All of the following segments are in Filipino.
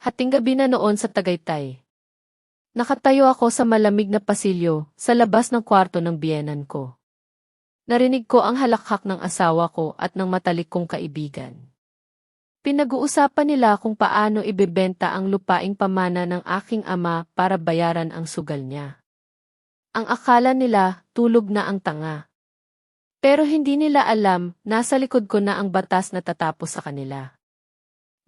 Hating gabi na noon sa Tagaytay. Nakatayo ako sa malamig na pasilyo, sa labas ng kwarto ng biyenan ko. Narinig ko ang halakhak ng asawa ko at ng matalik kong kaibigan. Pinag-uusapan nila kung paano ibebenta ang lupaing pamana ng aking ama para bayaran ang sugal niya. Ang akala nila, tulog na ang tanga. Pero hindi nila alam, nasa likod ko na ang batas na tatapos sa kanila.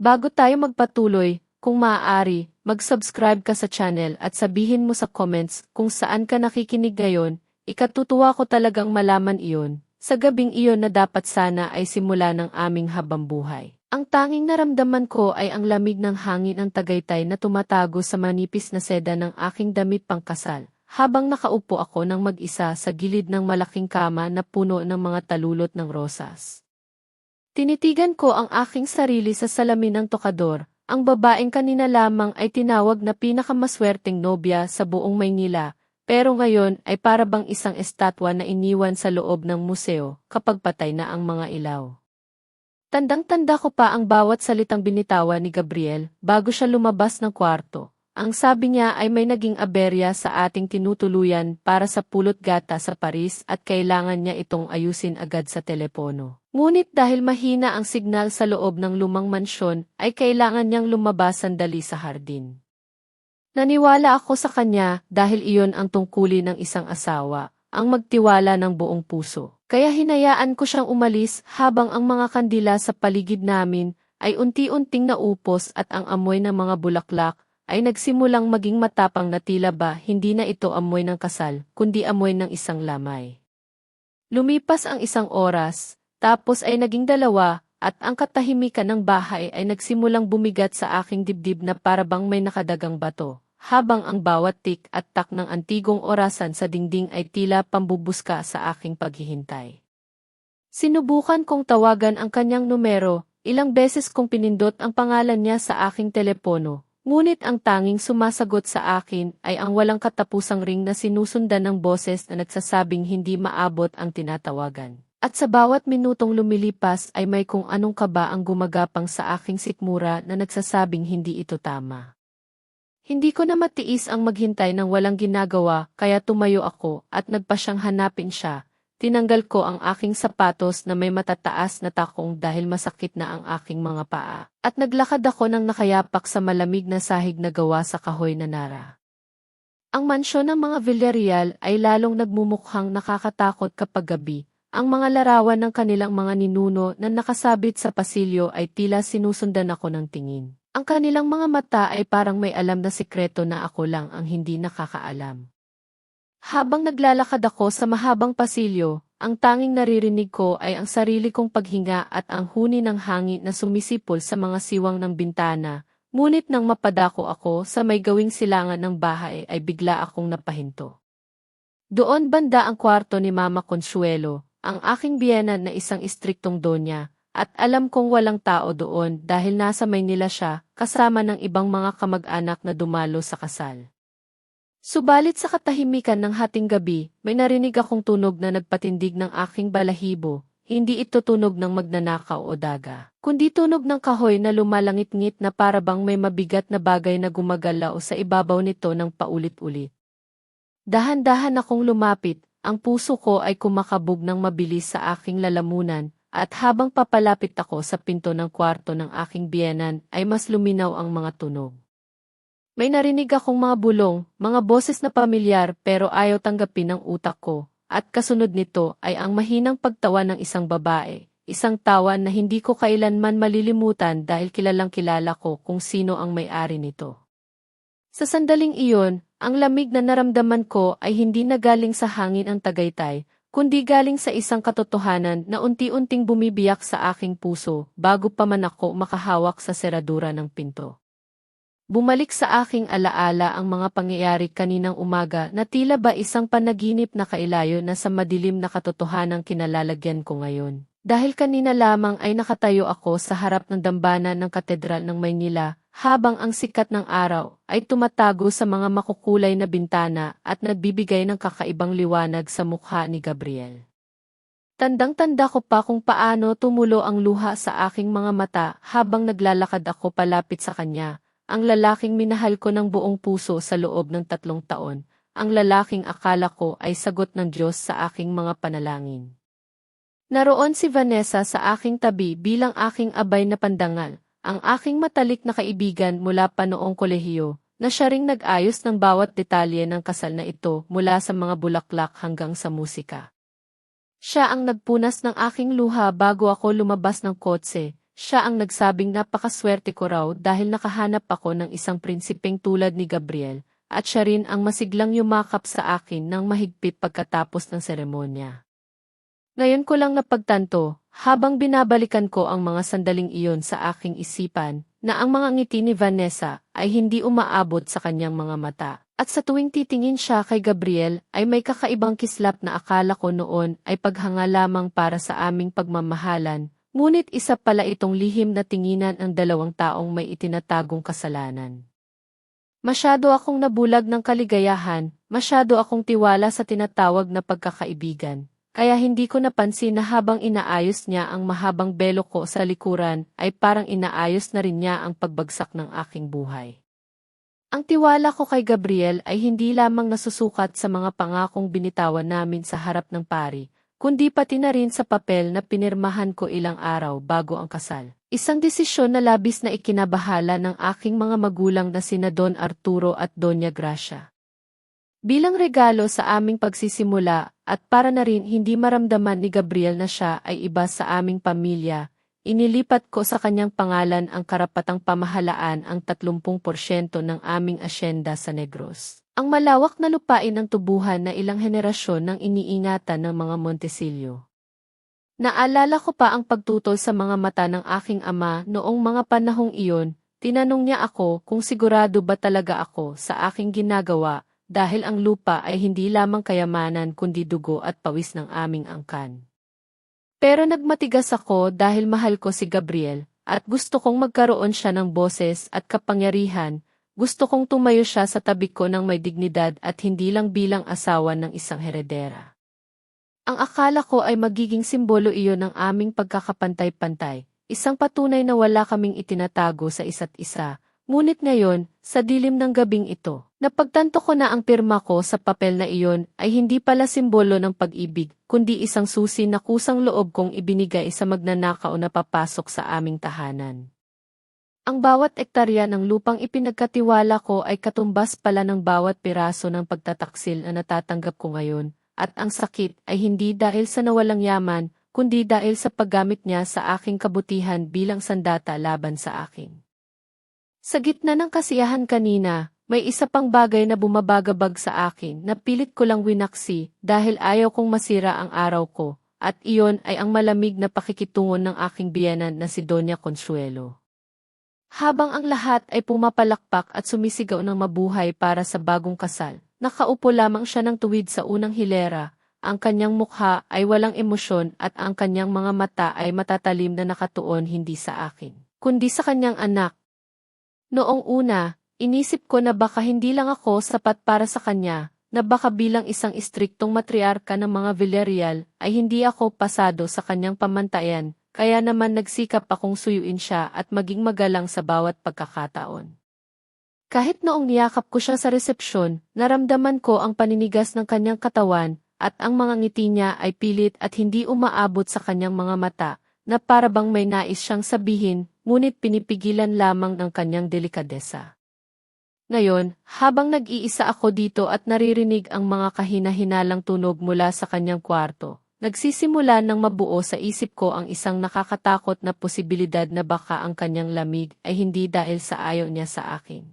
Bago tayo magpatuloy, kung maaari, mag-subscribe ka sa channel at sabihin mo sa comments kung saan ka nakikinig ngayon, ikatutuwa ko talagang malaman iyon, sa gabing iyon na dapat sana ay simula ng aming habambuhay. Ang tanging naramdaman ko ay ang lamig ng hangin ng Tagaytay na tumatago sa manipis na seda ng aking damit pangkasal, habang nakaupo ako ng mag-isa sa gilid ng malaking kama na puno ng mga talulot ng rosas. Tinitigan ko ang aking sarili sa salamin ng tokador. Ang babaeng kanina lamang ay tinawag na pinakamaswerteng nobya sa buong Maynila, pero ngayon ay para bang isang estatwa na iniwan sa loob ng museo kapag patay na ang mga ilaw. Tandang-tanda ko pa ang bawat salitang binitawan ni Gabriel bago siya lumabas ng kwarto. Ang sabi niya ay may naging aberya sa ating tinutuluyan para sa pulot gata sa Paris at kailangan niya itong ayusin agad sa telepono. Ngunit dahil mahina ang signal sa loob ng lumang mansyon, ay kailangan niyang lumabas sandali sa hardin. Naniwala ako sa kanya dahil iyon ang tungkulin ng isang asawa, ang magtiwala ng buong puso. Kaya hinayaan ko siyang umalis habang ang mga kandila sa paligid namin ay unti-unting naupos at ang amoy ng mga bulaklak ay nagsimulang maging matapang na tila ba hindi na ito amoy ng kasal, kundi amoy ng isang lamay. Lumipas ang isang oras, tapos ay naging dalawa, at ang katahimikan ng bahay ay nagsimulang bumigat sa aking dibdib na parabang may nakadagang bato, habang ang bawat tik at tak ng antigong orasan sa dingding ay tila pambubuska sa aking paghihintay. Sinubukan kong tawagan ang kanyang numero, ilang beses kong pinindot ang pangalan niya sa aking telepono, ngunit ang tanging sumasagot sa akin ay ang walang katapusang ring na sinusundan ng boses na nagsasabing hindi maabot ang tinatawagan. At sa bawat minutong lumilipas ay may kung anong kaba ang gumagapang sa aking sikmura na nagsasabing hindi ito tama. Hindi ko na matiis ang maghintay ng walang ginagawa kaya tumayo ako at nagpa siyang hanapin siya. Tinanggal ko ang aking sapatos na may matataas na takong dahil masakit na ang aking mga paa. At naglakad ako ng nakayapak sa malamig na sahig na gawa sa kahoy na nara. Ang mansyon ng mga Villarreal ay lalong nagmumukhang nakakatakot kapag gabi. Ang mga larawan ng kanilang mga ninuno na nakasabit sa pasilyo ay tila sinusundan ako ng tingin. Ang kanilang mga mata ay parang may alam na sikreto na ako lang ang hindi nakakaalam. Habang naglalakad ako sa mahabang pasilyo, ang tanging naririnig ko ay ang sarili kong paghinga at ang huni ng hangin na sumisipol sa mga siwang ng bintana, ngunit nang mapadako ako sa may gawing silangan ng bahay ay bigla akong napahinto. Doon banda ang kwarto ni Mama Consuelo, ang aking biyenan na isang istriktong donya, at alam kong walang tao doon dahil nasa Maynila siya, kasama ng ibang mga kamag-anak na dumalo sa kasal. Subalit sa katahimikan ng hating gabi, may narinig akong tunog na nagpatindig ng aking balahibo, hindi ito tunog ng magnanakaw o daga, kundi tunog ng kahoy na lumalangit-ngit na parabang may mabigat na bagay na gumagalaw sa ibabaw nito ng paulit-ulit. Dahan-dahan akong lumapit. Ang puso ko ay kumakabog ng mabilis sa aking lalamunan, at habang papalapit ako sa pinto ng kwarto ng aking biyenan ay mas luminaw ang mga tunog. May narinig akong mga bulong, mga boses na pamilyar pero ayaw tanggapin ng utak ko, at kasunod nito ay ang mahinang pagtawa ng isang babae, isang tawa na hindi ko kailanman malilimutan dahil kilalang-kilala ko kung sino ang may-ari nito. Sa sandaling iyon, ang lamig na naramdaman ko ay hindi na galing sa hangin ang Tagaytay, kundi galing sa isang katotohanan na unti-unting bumibiyak sa aking puso bago pa man ako makahawak sa seradura ng pinto. Bumalik sa aking alaala ang mga pangyayari kaninang umaga na tila ba isang panaginip na kailayo na sa madilim na katotohanang kinalalagyan ko ngayon. Dahil kanina lamang ay nakatayo ako sa harap ng dambana ng Katedral ng Maynila, habang ang sikat ng araw ay tumatago sa mga makukulay na bintana at nagbibigay ng kakaibang liwanag sa mukha ni Gabriel. Tandang-tanda ko pa kung paano tumulo ang luha sa aking mga mata habang naglalakad ako palapit sa kanya, ang lalaking minahal ko ng buong puso sa loob ng 3 taon, ang lalaking akala ko ay sagot ng Diyos sa aking mga panalangin. Naroon si Vanessa sa aking tabi bilang aking abay na pandangal, ang aking matalik na kaibigan mula pa noong kolehiyo, na siya ring nag-ayos ng bawat detalye ng kasal na ito mula sa mga bulaklak hanggang sa musika. Siya ang nagpunas ng aking luha bago ako lumabas ng kotse. Siya ang nagsabing napakaswerte ko raw dahil nakahanap ako ng isang prinsipeng tulad ni Gabriel, at siya rin ang masiglang yumakap sa akin ng mahigpit pagkatapos ng seremonya. Ngayon ko lang napagtanto, habang binabalikan ko ang mga sandaling iyon sa aking isipan, na ang mga ngiti ni Vanessa ay hindi umaabot sa kanyang mga mata. At sa tuwing titingin siya kay Gabriel ay may kakaibang kislap na akala ko noon ay paghanga lamang para sa aming pagmamahalan, ngunit isa pala itong lihim na tinginan ang 2 taong may itinatagong kasalanan. Masyado akong nabulag ng kaligayahan, masyado akong tiwala sa tinatawag na pagkakaibigan, kaya hindi ko napansin na habang inaayos niya ang mahabang belo ko sa likuran ay parang inaayos na rin niya ang pagbagsak ng aking buhay. Ang tiwala ko kay Gabriel ay hindi lamang nasusukat sa mga pangakong binitawan namin sa harap ng pari, kundi pati na rin sa papel na pinirmahan ko ilang araw bago ang kasal. Isang desisyon na labis na ikinabahala ng aking mga magulang na sina Don Arturo at Doña Gracia. Bilang regalo sa aming pagsisimula at para na rin hindi maramdaman ni Gabriel na siya ay iba sa aming pamilya, inilipat ko sa kanyang pangalan ang karapatang pamahalaan ang 30% ng aming asyenda sa Negros. Ang malawak na lupain ng tubuhan na ilang henerasyon ng iniingatan ng mga Montesillo. Naalala ko pa ang pagtutol sa mga mata ng aking ama noong mga panahong iyon, tinanong niya ako kung sigurado ba talaga ako sa aking ginagawa dahil ang lupa ay hindi lamang kayamanan kundi dugo at pawis ng aming angkan. Pero nagmatigas ako dahil mahal ko si Gabriel at gusto kong magkaroon siya ng boses at kapangyarihan. Gusto kong tumayo siya sa tabi ko ng may dignidad at hindi lang bilang asawa ng isang heredera. Ang akala ko ay magiging simbolo iyon ng aming pagkakapantay-pantay, isang patunay na wala kaming itinatago sa isa't isa. Ngunit ngayon, sa dilim ng gabing ito, napagtanto ko na ang pirma ko sa papel na iyon ay hindi pala simbolo ng pag-ibig, kundi isang susi na kusang loob kong ibinigay sa magnanakaw na papasok sa aming tahanan. Ang bawat ektarya ng lupang ipinagkatiwala ko ay katumbas pala ng bawat piraso ng pagtataksil na natatanggap ko ngayon, at ang sakit ay hindi dahil sa nawalang yaman, kundi dahil sa paggamit niya sa aking kabutihan bilang sandata laban sa akin. Sa gitna ng kasiyahan kanina, may isa pang bagay na bumabagabag sa akin na pilit ko lang winaksi dahil ayaw kong masira ang araw ko, at iyon ay ang malamig na pakikitungo ng aking biyenan na si Doña Consuelo. Habang ang lahat ay pumapalakpak at sumisigaw ng mabuhay para sa bagong kasal, nakaupo lamang siya ng tuwid sa unang hilera, ang kanyang mukha ay walang emosyon at ang kanyang mga mata ay matatalim na nakatuon hindi sa akin, kundi sa kanyang anak. Noong una, inisip ko na baka hindi lang ako sapat para sa kanya, na baka bilang isang istriktong matriarka ng mga Villarreal ay hindi ako pasado sa kanyang pamantayan. Kaya naman nagsikap akong suyuin siya at maging magalang sa bawat pagkakataon. Kahit noong niyakap ko siya sa resepsyon, naramdaman ko ang paninigas ng kanyang katawan at ang mga ngiti niya ay pilit at hindi umaabot sa kanyang mga mata na para bang may nais siyang sabihin ngunit pinipigilan lamang ng kanyang delikadesa. Ngayon, habang nag-iisa ako dito at naririnig ang mga kahina-hinalang tunog mula sa kanyang kwarto, nagsisimula ng mabuo sa isip ko ang isang nakakatakot na posibilidad na baka ang kanyang lamig ay hindi dahil sa ayaw niya sa akin.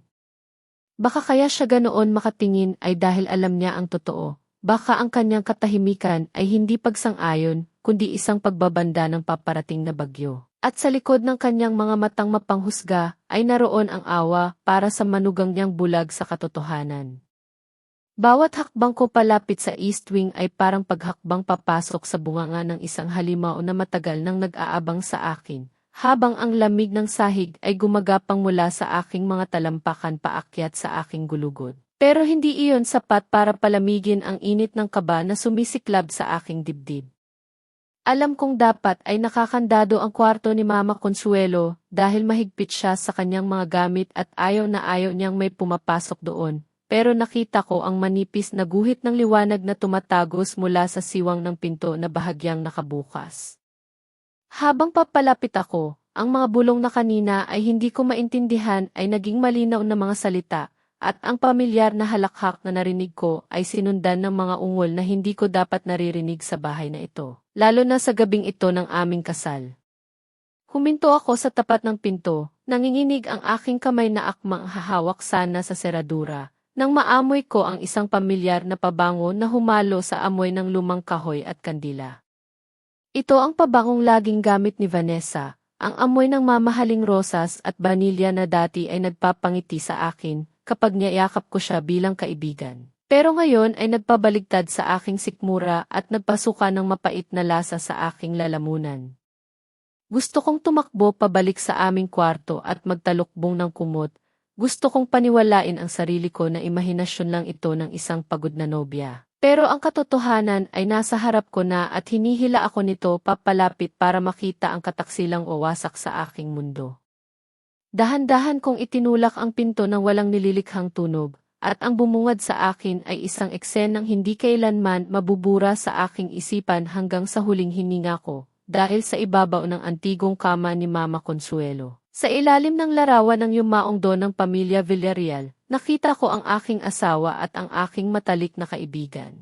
Baka kaya siya ganoon makatingin ay dahil alam niya ang totoo. Baka ang kanyang katahimikan ay hindi pagsang-ayon, kundi isang pagbabanda ng paparating na bagyo. At sa likod ng kanyang mga matang mapanghusga ay naroon ang awa para sa manugang niyang bulag sa katotohanan. Bawat hakbang ko palapit sa East Wing ay parang paghakbang papasok sa bunganga ng isang halimaw na matagal nang nag-aabang sa akin, habang ang lamig ng sahig ay gumagapang mula sa aking mga talampakan paakyat sa aking gulugod. Pero hindi iyon sapat para palamigin ang init ng kaba na sumisiklab sa aking dibdib. Alam kong dapat ay nakakandado ang kwarto ni Mama Consuelo dahil mahigpit siya sa kanyang mga gamit at ayaw na ayaw niyang may pumapasok doon. Pero nakita ko ang manipis na guhit ng liwanag na tumatagos mula sa siwang ng pinto na bahagyang nakabukas. Habang papalapit ako, ang mga bulong na kanina ay hindi ko maintindihan ay naging malinaw na mga salita, at ang pamilyar na halakhak na narinig ko ay sinundan ng mga ungol na hindi ko dapat naririnig sa bahay na ito, lalo na sa gabing ito ng aming kasal. Huminto ako sa tapat ng pinto, nanginginig ang aking kamay na akmang hahawak sana sa seradura, nang maamoy ko ang isang pamilyar na pabango na humalo sa amoy ng lumang kahoy at kandila. Ito ang pabangong laging gamit ni Vanessa, ang amoy ng mamahaling rosas at vanilya na dati ay nagpapangiti sa akin kapag niyayakap ko siya bilang kaibigan. Pero ngayon ay nagpabaligtad sa aking sikmura at nagpasuka ng mapait na lasa sa aking lalamunan. Gusto kong tumakbo pabalik sa aming kwarto at magtalukbong ng kumot. Gusto kong paniwalain ang sarili ko na imahinasyon lang ito ng isang pagod na nobya. Pero ang katotohanan ay nasa harap ko na at hinihila ako nito papalapit para makita ang kataksilang wawasak sa aking mundo. Dahan-dahan kong itinulak ang pinto ng walang nililikhang tunog, at ang bumungad sa akin ay isang eksenang hindi kailanman mabubura sa aking isipan hanggang sa huling hininga ko, dahil sa ibabaw ng antigong kama ni Mama Consuelo. Sa ilalim ng larawan ng yumaong doon ng pamilya Villarreal, nakita ko ang aking asawa at ang aking matalik na kaibigan.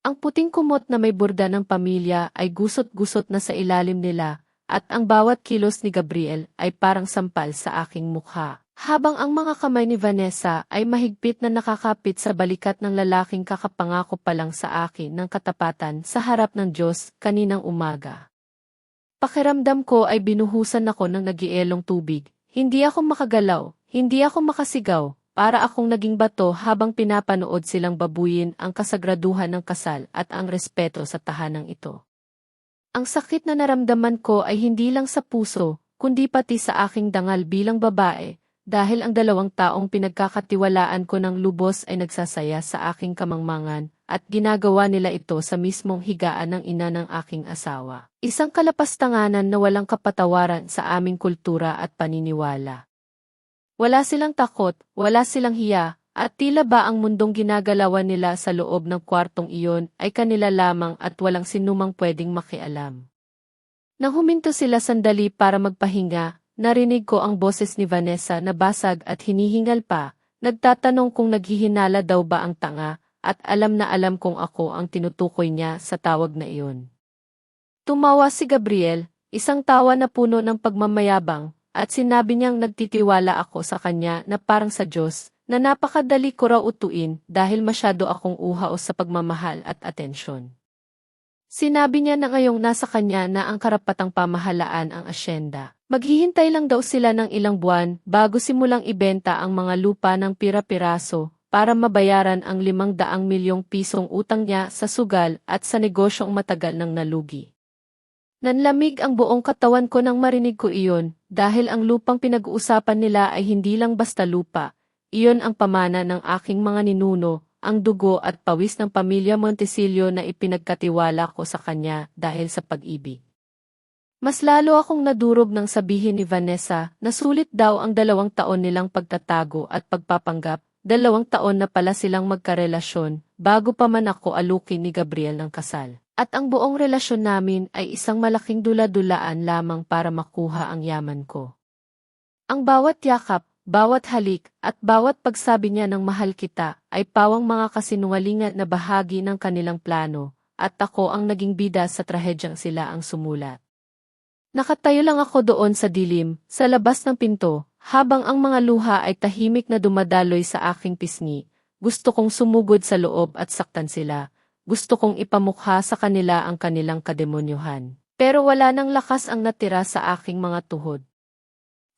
Ang puting kumot na may burda ng pamilya ay gusot-gusot na sa ilalim nila, at ang bawat kilos ni Gabriel ay parang sampal sa aking mukha, habang ang mga kamay ni Vanessa ay mahigpit na nakakapit sa balikat ng lalaking kakapangako pa lang sa akin ng katapatan sa harap ng Diyos kaninang umaga. Pakiramdam ko ay binuhusan ako ng nagielong tubig, hindi ako makagalaw, hindi ako makasigaw, para akong naging bato habang pinapanood silang babuyin ang kasagraduhan ng kasal at ang respeto sa tahanang ito. Ang sakit na naramdaman ko ay hindi lang sa puso, kundi pati sa aking dangal bilang babae, dahil ang dalawang taong pinagkakatiwalaan ko ng lubos ay nagsasaya sa aking kamangmangan, at ginagawa nila ito sa mismong higaan ng ina ng aking asawa. Isang kalapastanganan na walang kapatawaran sa aming kultura at paniniwala. Wala silang takot, wala silang hiya, at tila ba ang mundong ginagalawan nila sa loob ng kwartong iyon ay kanila lamang at walang sinumang pwedeng makialam. Nang huminto sila sandali para magpahinga, narinig ko ang boses ni Vanessa na basag at hinihingal pa, nagtatanong kung naghihinala daw ba ang tanga, at alam na alam kong ako ang tinutukoy niya sa tawag na iyon. Tumawa si Gabriel, isang tawa na puno ng pagmamayabang, at sinabi niyang nagtitiwala ako sa kanya na parang sa Diyos, na napakadali ko raw utuin dahil masyado akong uhaos sa pagmamahal at atensyon. Sinabi niya na ngayong nasa kanya na ang karapatang pamahalaan ang asyenda. Maghihintay lang daw sila ng ilang buwan bago simulang ibenta ang mga lupa ng pira-piraso para mabayaran ang 500 milyong pisong utang niya sa sugal at sa negosyong matagal nang nalugi. Nanlamig ang buong katawan ko nang marinig ko iyon dahil ang lupang pinag-uusapan nila ay hindi lang basta lupa. Iyon ang pamana ng aking mga ninuno, ang dugo at pawis ng pamilya Montesillo na ipinagkatiwala ko sa kanya dahil sa pag-ibig. Mas lalo akong nadurog nang sabihin ni Vanessa na sulit daw ang 2 taon nilang pagtatago at pagpapanggap, 2 taon na pala silang magkarelasyon, bago pa man ako alukin ni Gabriel ng kasal. At ang buong relasyon namin ay isang malaking dula-dulaan lamang para makuha ang yaman ko. Ang bawat yakap, bawat halik, at bawat pagsabi niya ng mahal kita ay pawang mga kasinungalingan na bahagi ng kanilang plano, at ako ang naging bida sa trahedyang sila ang sumulat. Nakatayo lang ako doon sa dilim, sa labas ng pinto, habang ang mga luha ay tahimik na dumadaloy sa aking pisngi. Gusto kong sumugod sa loob at saktan sila. Gusto kong ipamukha sa kanila ang kanilang kademonyuhan. Pero wala nang lakas ang natira sa aking mga tuhod.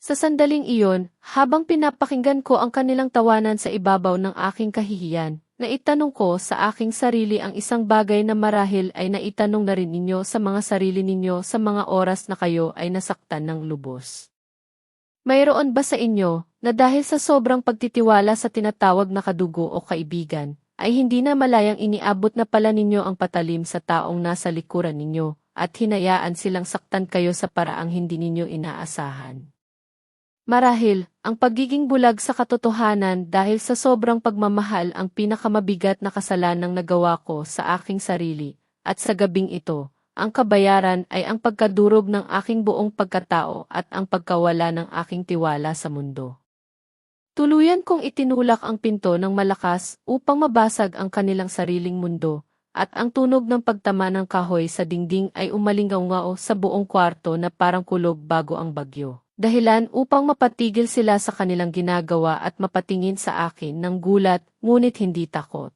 Sa sandaling iyon, habang pinapakinggan ko ang kanilang tawanan sa ibabaw ng aking kahihiyan, naitanong ko sa aking sarili ang isang bagay na marahil ay naitanong na rin ninyo sa mga sarili ninyo sa mga oras na kayo ay nasaktan ng lubos. Mayroon ba sa inyo, na dahil sa sobrang pagtitiwala sa tinatawag na kadugo o kaibigan, ay hindi na malayang iniabot na pala ninyo ang patalim sa taong nasa likuran ninyo, at hinayaan silang saktan kayo sa paraang hindi ninyo inaasahan. Marahil, ang pagiging bulag sa katotohanan dahil sa sobrang pagmamahal ang pinakamabigat na kasalanang nagawa ko sa aking sarili, at sa gabing ito, ang kabayaran ay ang pagkadurog ng aking buong pagkatao at ang pagkawala ng aking tiwala sa mundo. Tuluyan kong itinulak ang pinto ng malakas upang mabasag ang kanilang sariling mundo, at ang tunog ng pagtama ng kahoy sa dingding ay umalingaw-ngao sa buong kwarto na parang kulog bago ang bagyo. Dahilan upang mapatigil sila sa kanilang ginagawa at mapatingin sa akin ng gulat, ngunit hindi takot.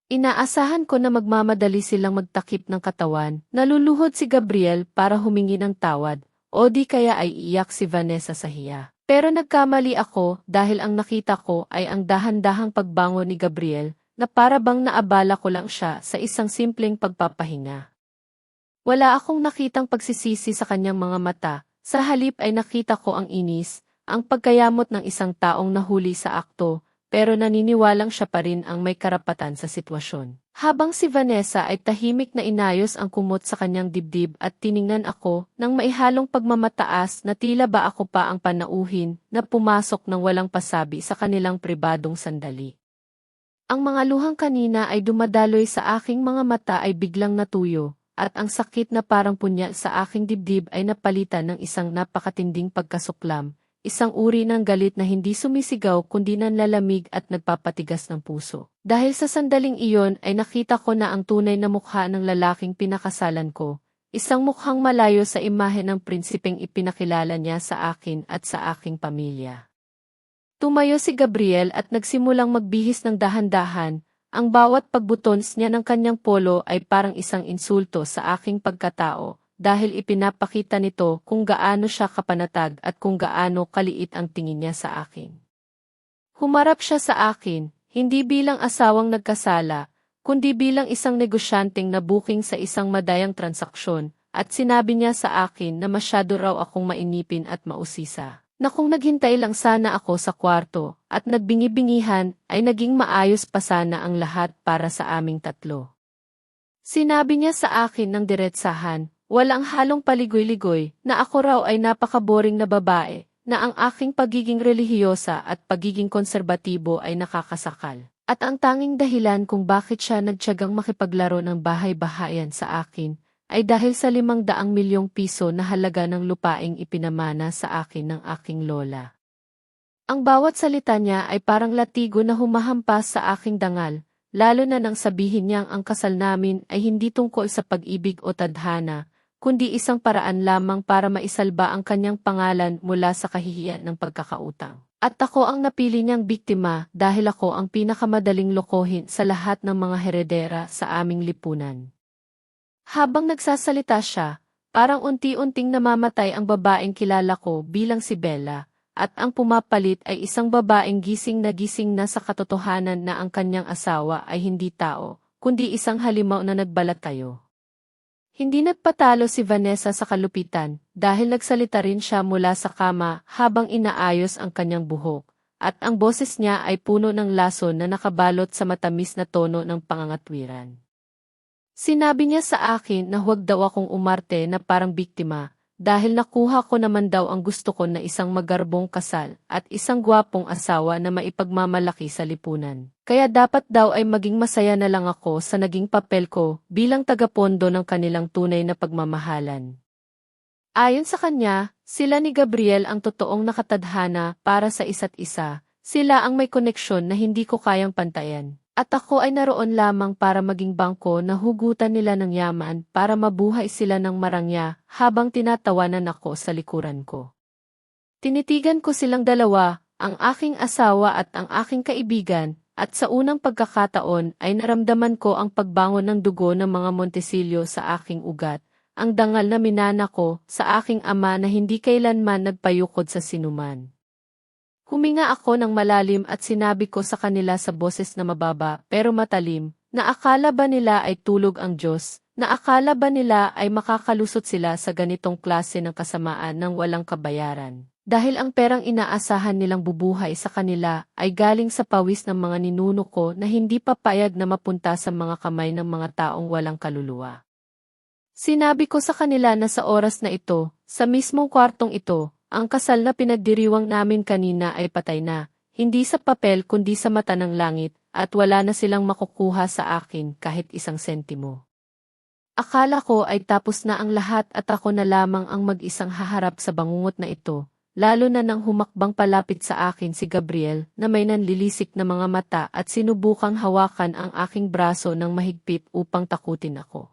Inaasahan ko na magmamadali silang magtakip ng katawan, naluluhod si Gabriel para humingi ng tawad, o di kaya ay iyak si Vanessa sa hiya. Pero nagkamali ako dahil ang nakita ko ay ang dahan-dahang pagbangon ni Gabriel na para bang naabala ko lang siya sa isang simpleng pagpapahinga. Wala akong nakitang pagsisisi sa kanyang mga mata, sa halip ay nakita ko ang inis, ang pagkayamot ng isang taong nahuli sa akto, pero naniniwalang siya pa rin ang may karapatan sa sitwasyon. Habang si Vanessa ay tahimik na inayos ang kumot sa kanyang dibdib at tiningnan ako ng maihalong pagmamataas na tila ba ako pa ang panauhin na pumasok ng walang pasabi sa kanilang pribadong sandali. Ang mga luhang kanina ay dumadaloy sa aking mga mata ay biglang natuyo, at ang sakit na parang punya sa aking dibdib ay napalitan ng isang napakatinding pagkasuklam, isang uri ng galit na hindi sumisigaw kundi nanlalamig at nagpapatigas ng puso. Dahil sa sandaling iyon ay nakita ko na ang tunay na mukha ng lalaking pinakasalan ko, isang mukhang malayo sa imahe ng prinsipeng ipinakilala niya sa akin at sa aking pamilya. Tumayo si Gabriel at nagsimulang magbihis ng dahan-dahan, ang bawat pagbutons niya ng kanyang polo ay parang isang insulto sa aking pagkatao, dahil ipinapakita nito kung gaano siya kapanatag at kung gaano kaliit ang tingin niya sa akin. Humarap siya sa akin, hindi bilang asawang nagkasala, kundi bilang isang negosyanteng nabuking sa isang madayang transaksyon, at sinabi niya sa akin na masyado raw akong mainipin at mausisa, na kung naghintay lang sana ako sa kwarto, at nagbingi-bingihan, ay naging maayos pa sana ang lahat para sa aming tatlo. Sinabi niya sa akin ng diretsahan, walang halong paligoy-ligoy, na ako raw ay napakaboring na babae, na ang aking pagiging relihiyosa at pagiging konserbatibo ay nakakasakal. At ang tanging dahilan kung bakit siya nagtiyagang makipaglaro ng bahay-bahayan sa akin, ay dahil sa 500 milyong piso na halaga ng lupaing ipinamana sa akin ng aking lola. Ang bawat salita niya ay parang latigo na humahampas sa aking dangal, lalo na nang sabihin niyang ang kasal namin ay hindi tungkol sa pag-ibig o tadhana, kundi isang paraan lamang para maisalba ang kanyang pangalan mula sa kahihiyan ng pagkakautang. At ako ang napili niyang biktima dahil ako ang pinakamadaling lokohin sa lahat ng mga heredera sa aming lipunan. Habang nagsasalita siya, parang unti-unting namamatay ang babaeng kilala ko bilang si Bella, at ang pumapalit ay isang babaeng gising na sa katotohanan na ang kanyang asawa ay hindi tao, kundi isang halimaw na nagbalat tayo. Hindi nagpatalo si Vanessa sa kalupitan dahil nagsalita rin siya mula sa kama habang inaayos ang kanyang buhok, at ang boses niya ay puno ng lason na nakabalot sa matamis na tono ng pangangatwiran. Sinabi niya sa akin na huwag daw akong umarte na parang biktima, dahil nakuha ko naman daw ang gusto ko na isang magarbong kasal at isang gwapong asawa na maipagmamalaki sa lipunan. Kaya dapat daw ay maging masaya na lang ako sa naging papel ko bilang tagapondo ng kanilang tunay na pagmamahalan. Ayon sa kanya, sila ni Gabriel ang totoong nakatadhana para sa isa't isa, sila ang may koneksyon na hindi ko kayang pantayan. At ako ay naroon lamang para maging bangko na hugutan nila ng yaman para mabuhay sila ng marangya habang tinatawanan ako sa likuran ko. Tinitigan ko silang dalawa, ang aking asawa at ang aking kaibigan, at sa unang pagkakataon ay naramdaman ko ang pagbangon ng dugo ng mga Montesillo sa aking ugat, ang dangal na minana ko sa aking ama na hindi kailanman nagpayukod sa sinuman. Huminga ako ng malalim at sinabi ko sa kanila sa boses na mababa pero matalim, na akala ba nila ay tulog ang Diyos, na akala ba nila ay makakalusot sila sa ganitong klase ng kasamaan ng walang kabayaran. Dahil ang perang inaasahan nilang bubuhay sa kanila ay galing sa pawis ng mga ninuno ko na hindi papayag na mapunta sa mga kamay ng mga taong walang kaluluwa. Sinabi ko sa kanila na sa oras na ito, sa mismong kwartong ito, ang kasal na pinagdiriwang namin kanina ay patay na, hindi sa papel kundi sa mata ng langit, at wala na silang makukuha sa akin kahit isang sentimo. Akala ko ay tapos na ang lahat at ako na lamang ang mag-isang haharap sa bangungot na ito, lalo na nang humakbang palapit sa akin si Gabriel na may nanlilisik na mga mata at sinubukang hawakan ang aking braso ng mahigpit upang takutin ako.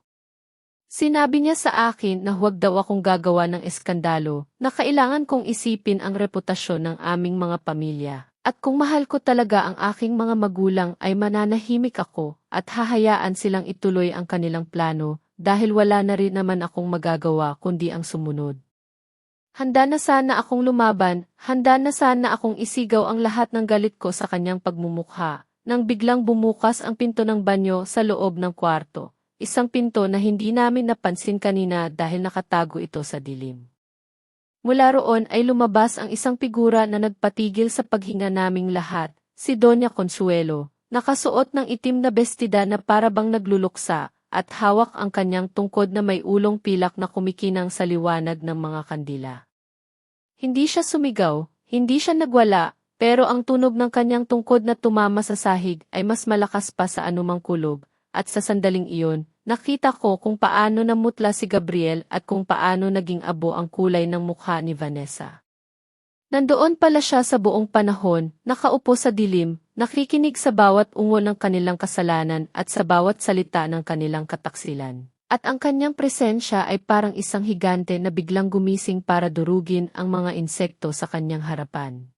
Sinabi niya sa akin na huwag daw akong gagawa ng eskandalo, na kailangan kong isipin ang reputasyon ng aming mga pamilya. At kung mahal ko talaga ang aking mga magulang ay mananahimik ako at hahayaan silang ituloy ang kanilang plano dahil wala na rin naman akong magagawa kundi ang sumunod. Handa na sana akong lumaban, handa na sana akong isigaw ang lahat ng galit ko sa kanyang pagmumukha, nang biglang bumukas ang pinto ng banyo sa loob ng kwarto. Isang pinto na hindi namin napansin kanina dahil nakatago ito sa dilim. Mula roon ay lumabas ang isang figura na nagpatigil sa paghinga naming lahat, si Doña Consuelo, nakasuot ng itim na bestida na para bang nagluluksa, at hawak ang kanyang tungkod na may ulong pilak na kumikinang sa liwanag ng mga kandila. Hindi siya sumigaw, hindi siya nagwala, pero ang tunog ng kanyang tungkod na tumama sa sahig ay mas malakas pa sa anumang kulob, at sa sandaling iyon, nakita ko kung paano namutla si Gabriel at kung paano naging abo ang kulay ng mukha ni Vanessa. Nandoon pala siya sa buong panahon, nakaupo sa dilim, nakikinig sa bawat ungol ng kanilang kasalanan at sa bawat salita ng kanilang kataksilan. At ang kanyang presensya ay parang isang higante na biglang gumising para durugin ang mga insekto sa kanyang harapan.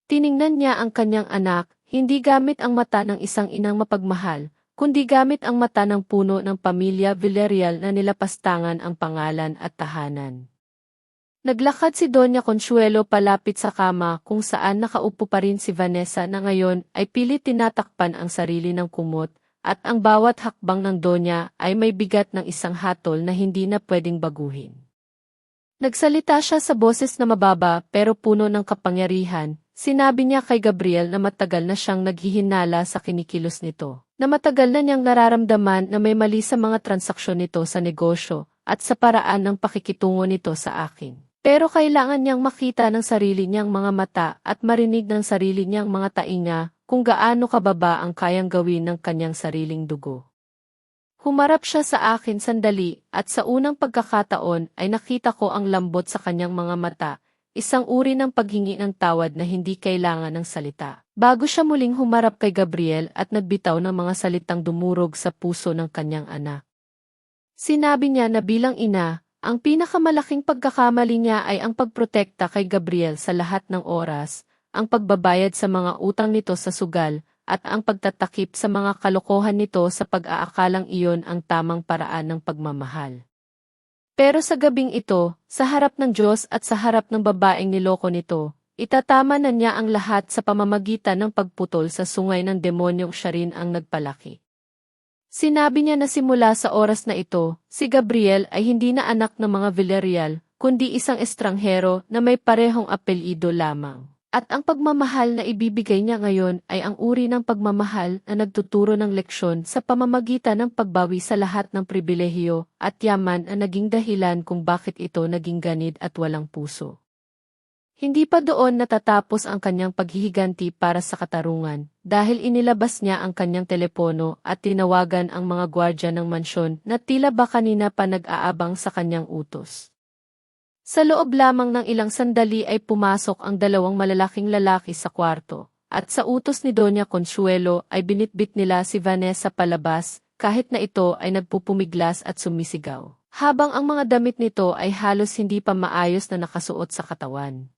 Tiningnan niya ang kanyang anak, hindi gamit ang mata ng isang inang mapagmahal, kundi gamit ang mata ng puno ng pamilya Villarreal na nilapastangan ang pangalan at tahanan. Naglakad si Doña Consuelo palapit sa kama kung saan nakaupo pa rin si Vanessa na ngayon ay pilit tinatakpan ang sarili ng kumot, at ang bawat hakbang ng Donya ay may bigat ng isang hatol na hindi na pwedeng baguhin. Nagsalita siya sa boses na mababa pero puno ng kapangyarihan. Sinabi niya kay Gabriel na matagal na siyang naghihinala sa kinikilos nito, na matagal na niyang nararamdaman na may mali sa mga transaksyon nito sa negosyo at sa paraan ng pakikitungo nito sa akin. Pero kailangan niyang makita ng sarili niyang mga mata at marinig ng sarili niyang mga tainga kung gaano kababa ang kayang gawin ng kanyang sariling dugo. Humarap siya sa akin sandali at sa unang pagkakataon ay nakita ko ang lambot sa kanyang mga mata, isang uri ng paghingi ng tawad na hindi kailangan ng salita. Bago siya muling humarap kay Gabriel at nagbitaw ng mga salitang dumurog sa puso ng kanyang anak. Sinabi niya na bilang ina, ang pinakamalaking pagkakamali niya ay ang pagprotekta kay Gabriel sa lahat ng oras, ang pagbabayad sa mga utang nito sa sugal, at ang pagtatakip sa mga kalokohan nito sa pag-aakalang iyon ang tamang paraan ng pagmamahal. Pero sa gabing ito, sa harap ng Diyos at sa harap ng babaeng niloko nito, itatama na niya ang lahat sa pamamagitan ng pagputol sa sungay ng demonyong siya rin ang nagpalaki. Sinabi niya na simula sa oras na ito, si Gabriel ay hindi na anak ng mga Villarreal, kundi isang estranghero na may parehong apelyido lamang. At ang pagmamahal na ibibigay niya ngayon ay ang uri ng pagmamahal na nagtuturo ng leksyon sa pamamagitan ng pagbawi sa lahat ng pribilehiyo at yaman na naging dahilan kung bakit ito naging ganid at walang puso. Hindi pa doon natatapos ang kanyang paghihiganti para sa katarungan, dahil inilabas niya ang kanyang telepono at tinawagan ang mga gwardya ng mansyon na tila ba kanina pa nag-aabang sa kanyang utos. Sa loob lamang ng ilang sandali ay pumasok ang dalawang malalaking lalaki sa kwarto, at sa utos ni Doña Consuelo ay binitbit nila si Vanessa palabas, kahit na ito ay nagpupumiglas at sumisigaw, habang ang mga damit nito ay halos hindi pa maayos na nakasuot sa katawan.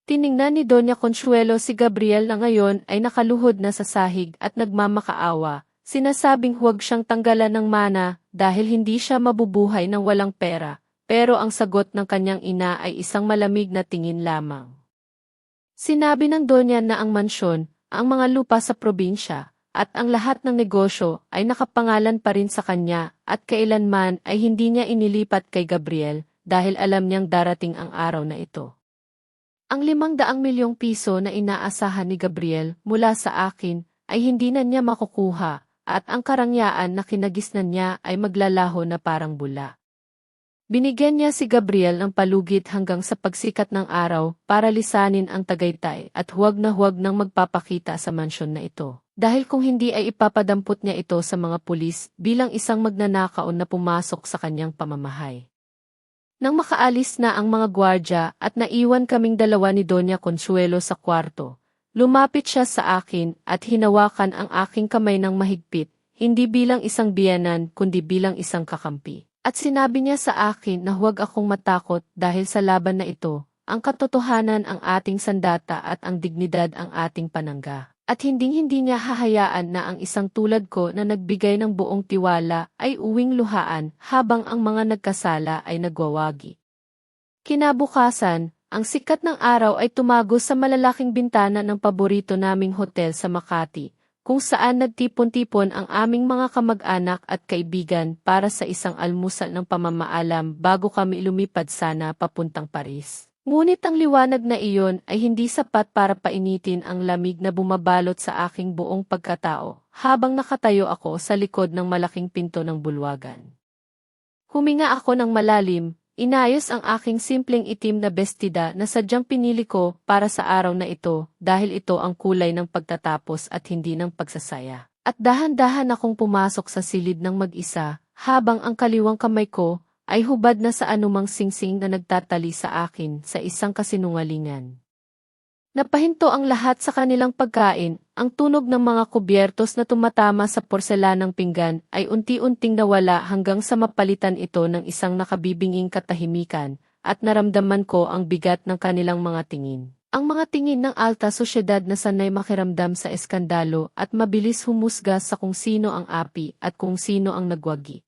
Tiningnan ni Doña Consuelo si Gabriel na ngayon ay nakaluhod na sa sahig at nagmamakaawa, sinasabing huwag siyang tanggalan ng mana dahil hindi siya mabubuhay ng walang pera, pero ang sagot ng kanyang ina ay isang malamig na tingin lamang. Sinabi ng Donya na ang mansyon, ang mga lupa sa probinsya, at ang lahat ng negosyo ay nakapangalan pa rin sa kanya at kailanman ay hindi niya inilipat kay Gabriel dahil alam niyang darating ang araw na ito. Ang 500 milyong piso na inaasahan ni Gabriel mula sa akin ay hindi na niya makukuha at ang karangyaan na kinagisnan niya ay maglalaho na parang bula. Binigyan niya si Gabriel ng palugit hanggang sa pagsikat ng araw para lisanin ang Tagaytay at huwag nang magpapakita sa mansyon na ito. Dahil kung hindi ay ipapadampot niya ito sa mga pulis bilang isang magnanakaw na pumasok sa kanyang pamamahay. Nang makaalis na ang mga gwardya at naiwan kaming dalawa ni Doña Consuelo sa kwarto, lumapit siya sa akin at hinawakan ang aking kamay ng mahigpit, hindi bilang isang biyenan kundi bilang isang kakampi. At sinabi niya sa akin na huwag akong matakot dahil sa laban na ito, ang katotohanan ang ating sandata at ang dignidad ang ating panangga. At hinding-hindi niya hahayaan na ang isang tulad ko na nagbigay ng buong tiwala ay uwing luhaan habang ang mga nagkasala ay nagwawagi. Kinabukasan, ang sikat ng araw ay tumagos sa malalaking bintana ng paborito naming hotel sa Makati, kung saan nagtipon-tipon ang aming mga kamag-anak at kaibigan para sa isang almusal ng pamamaalam bago kami lumipad sana papuntang Paris. Ngunit ang liwanag na iyon ay hindi sapat para painitin ang lamig na bumabalot sa aking buong pagkatao habang nakatayo ako sa likod ng malaking pinto ng bulwagan. Huminga ako ng malalim, inayos ang aking simpleng itim na bestida na sadyang pinili ko para sa araw na ito dahil ito ang kulay ng pagtatapos at hindi ng pagsasaya. At dahan-dahan akong pumasok sa silid ng mag-isa habang ang kaliwang kamay ko ay hubad na sa anumang singsing na nagtatali sa akin sa isang kasinungalingan. Napahinto ang lahat sa kanilang pagkain, ang tunog ng mga kubyertos na tumatama sa porselanang pinggan ay unti-unting nawala hanggang sa mapalitan ito ng isang nakabibinging katahimikan, at naramdaman ko ang bigat ng kanilang mga tingin. Ang mga tingin ng alta sosyedad na sanay makiramdam sa eskandalo at mabilis humusga sa kung sino ang api at kung sino ang nagwagi.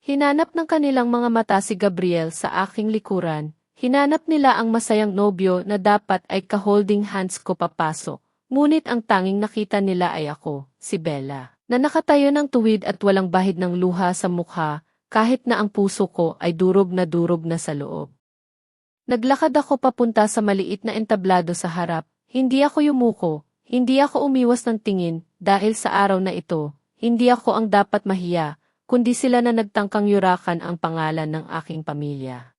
Hinanap ng kanilang mga mata si Gabriel sa aking likuran, hinanap nila ang masayang nobyo na dapat ay ka-holding hands ko papasok, ngunit ang tanging nakita nila ay ako, si Bella, na nakatayo ng tuwid at walang bahid ng luha sa mukha, kahit na ang puso ko ay durog na sa loob. Naglakad ako papunta sa maliit na entablado sa harap, hindi ako yumuko, hindi ako umiwas ng tingin, dahil sa araw na ito, hindi ako ang dapat mahiya, kundi sila na nagtangkang yurakan ang pangalan ng aking pamilya.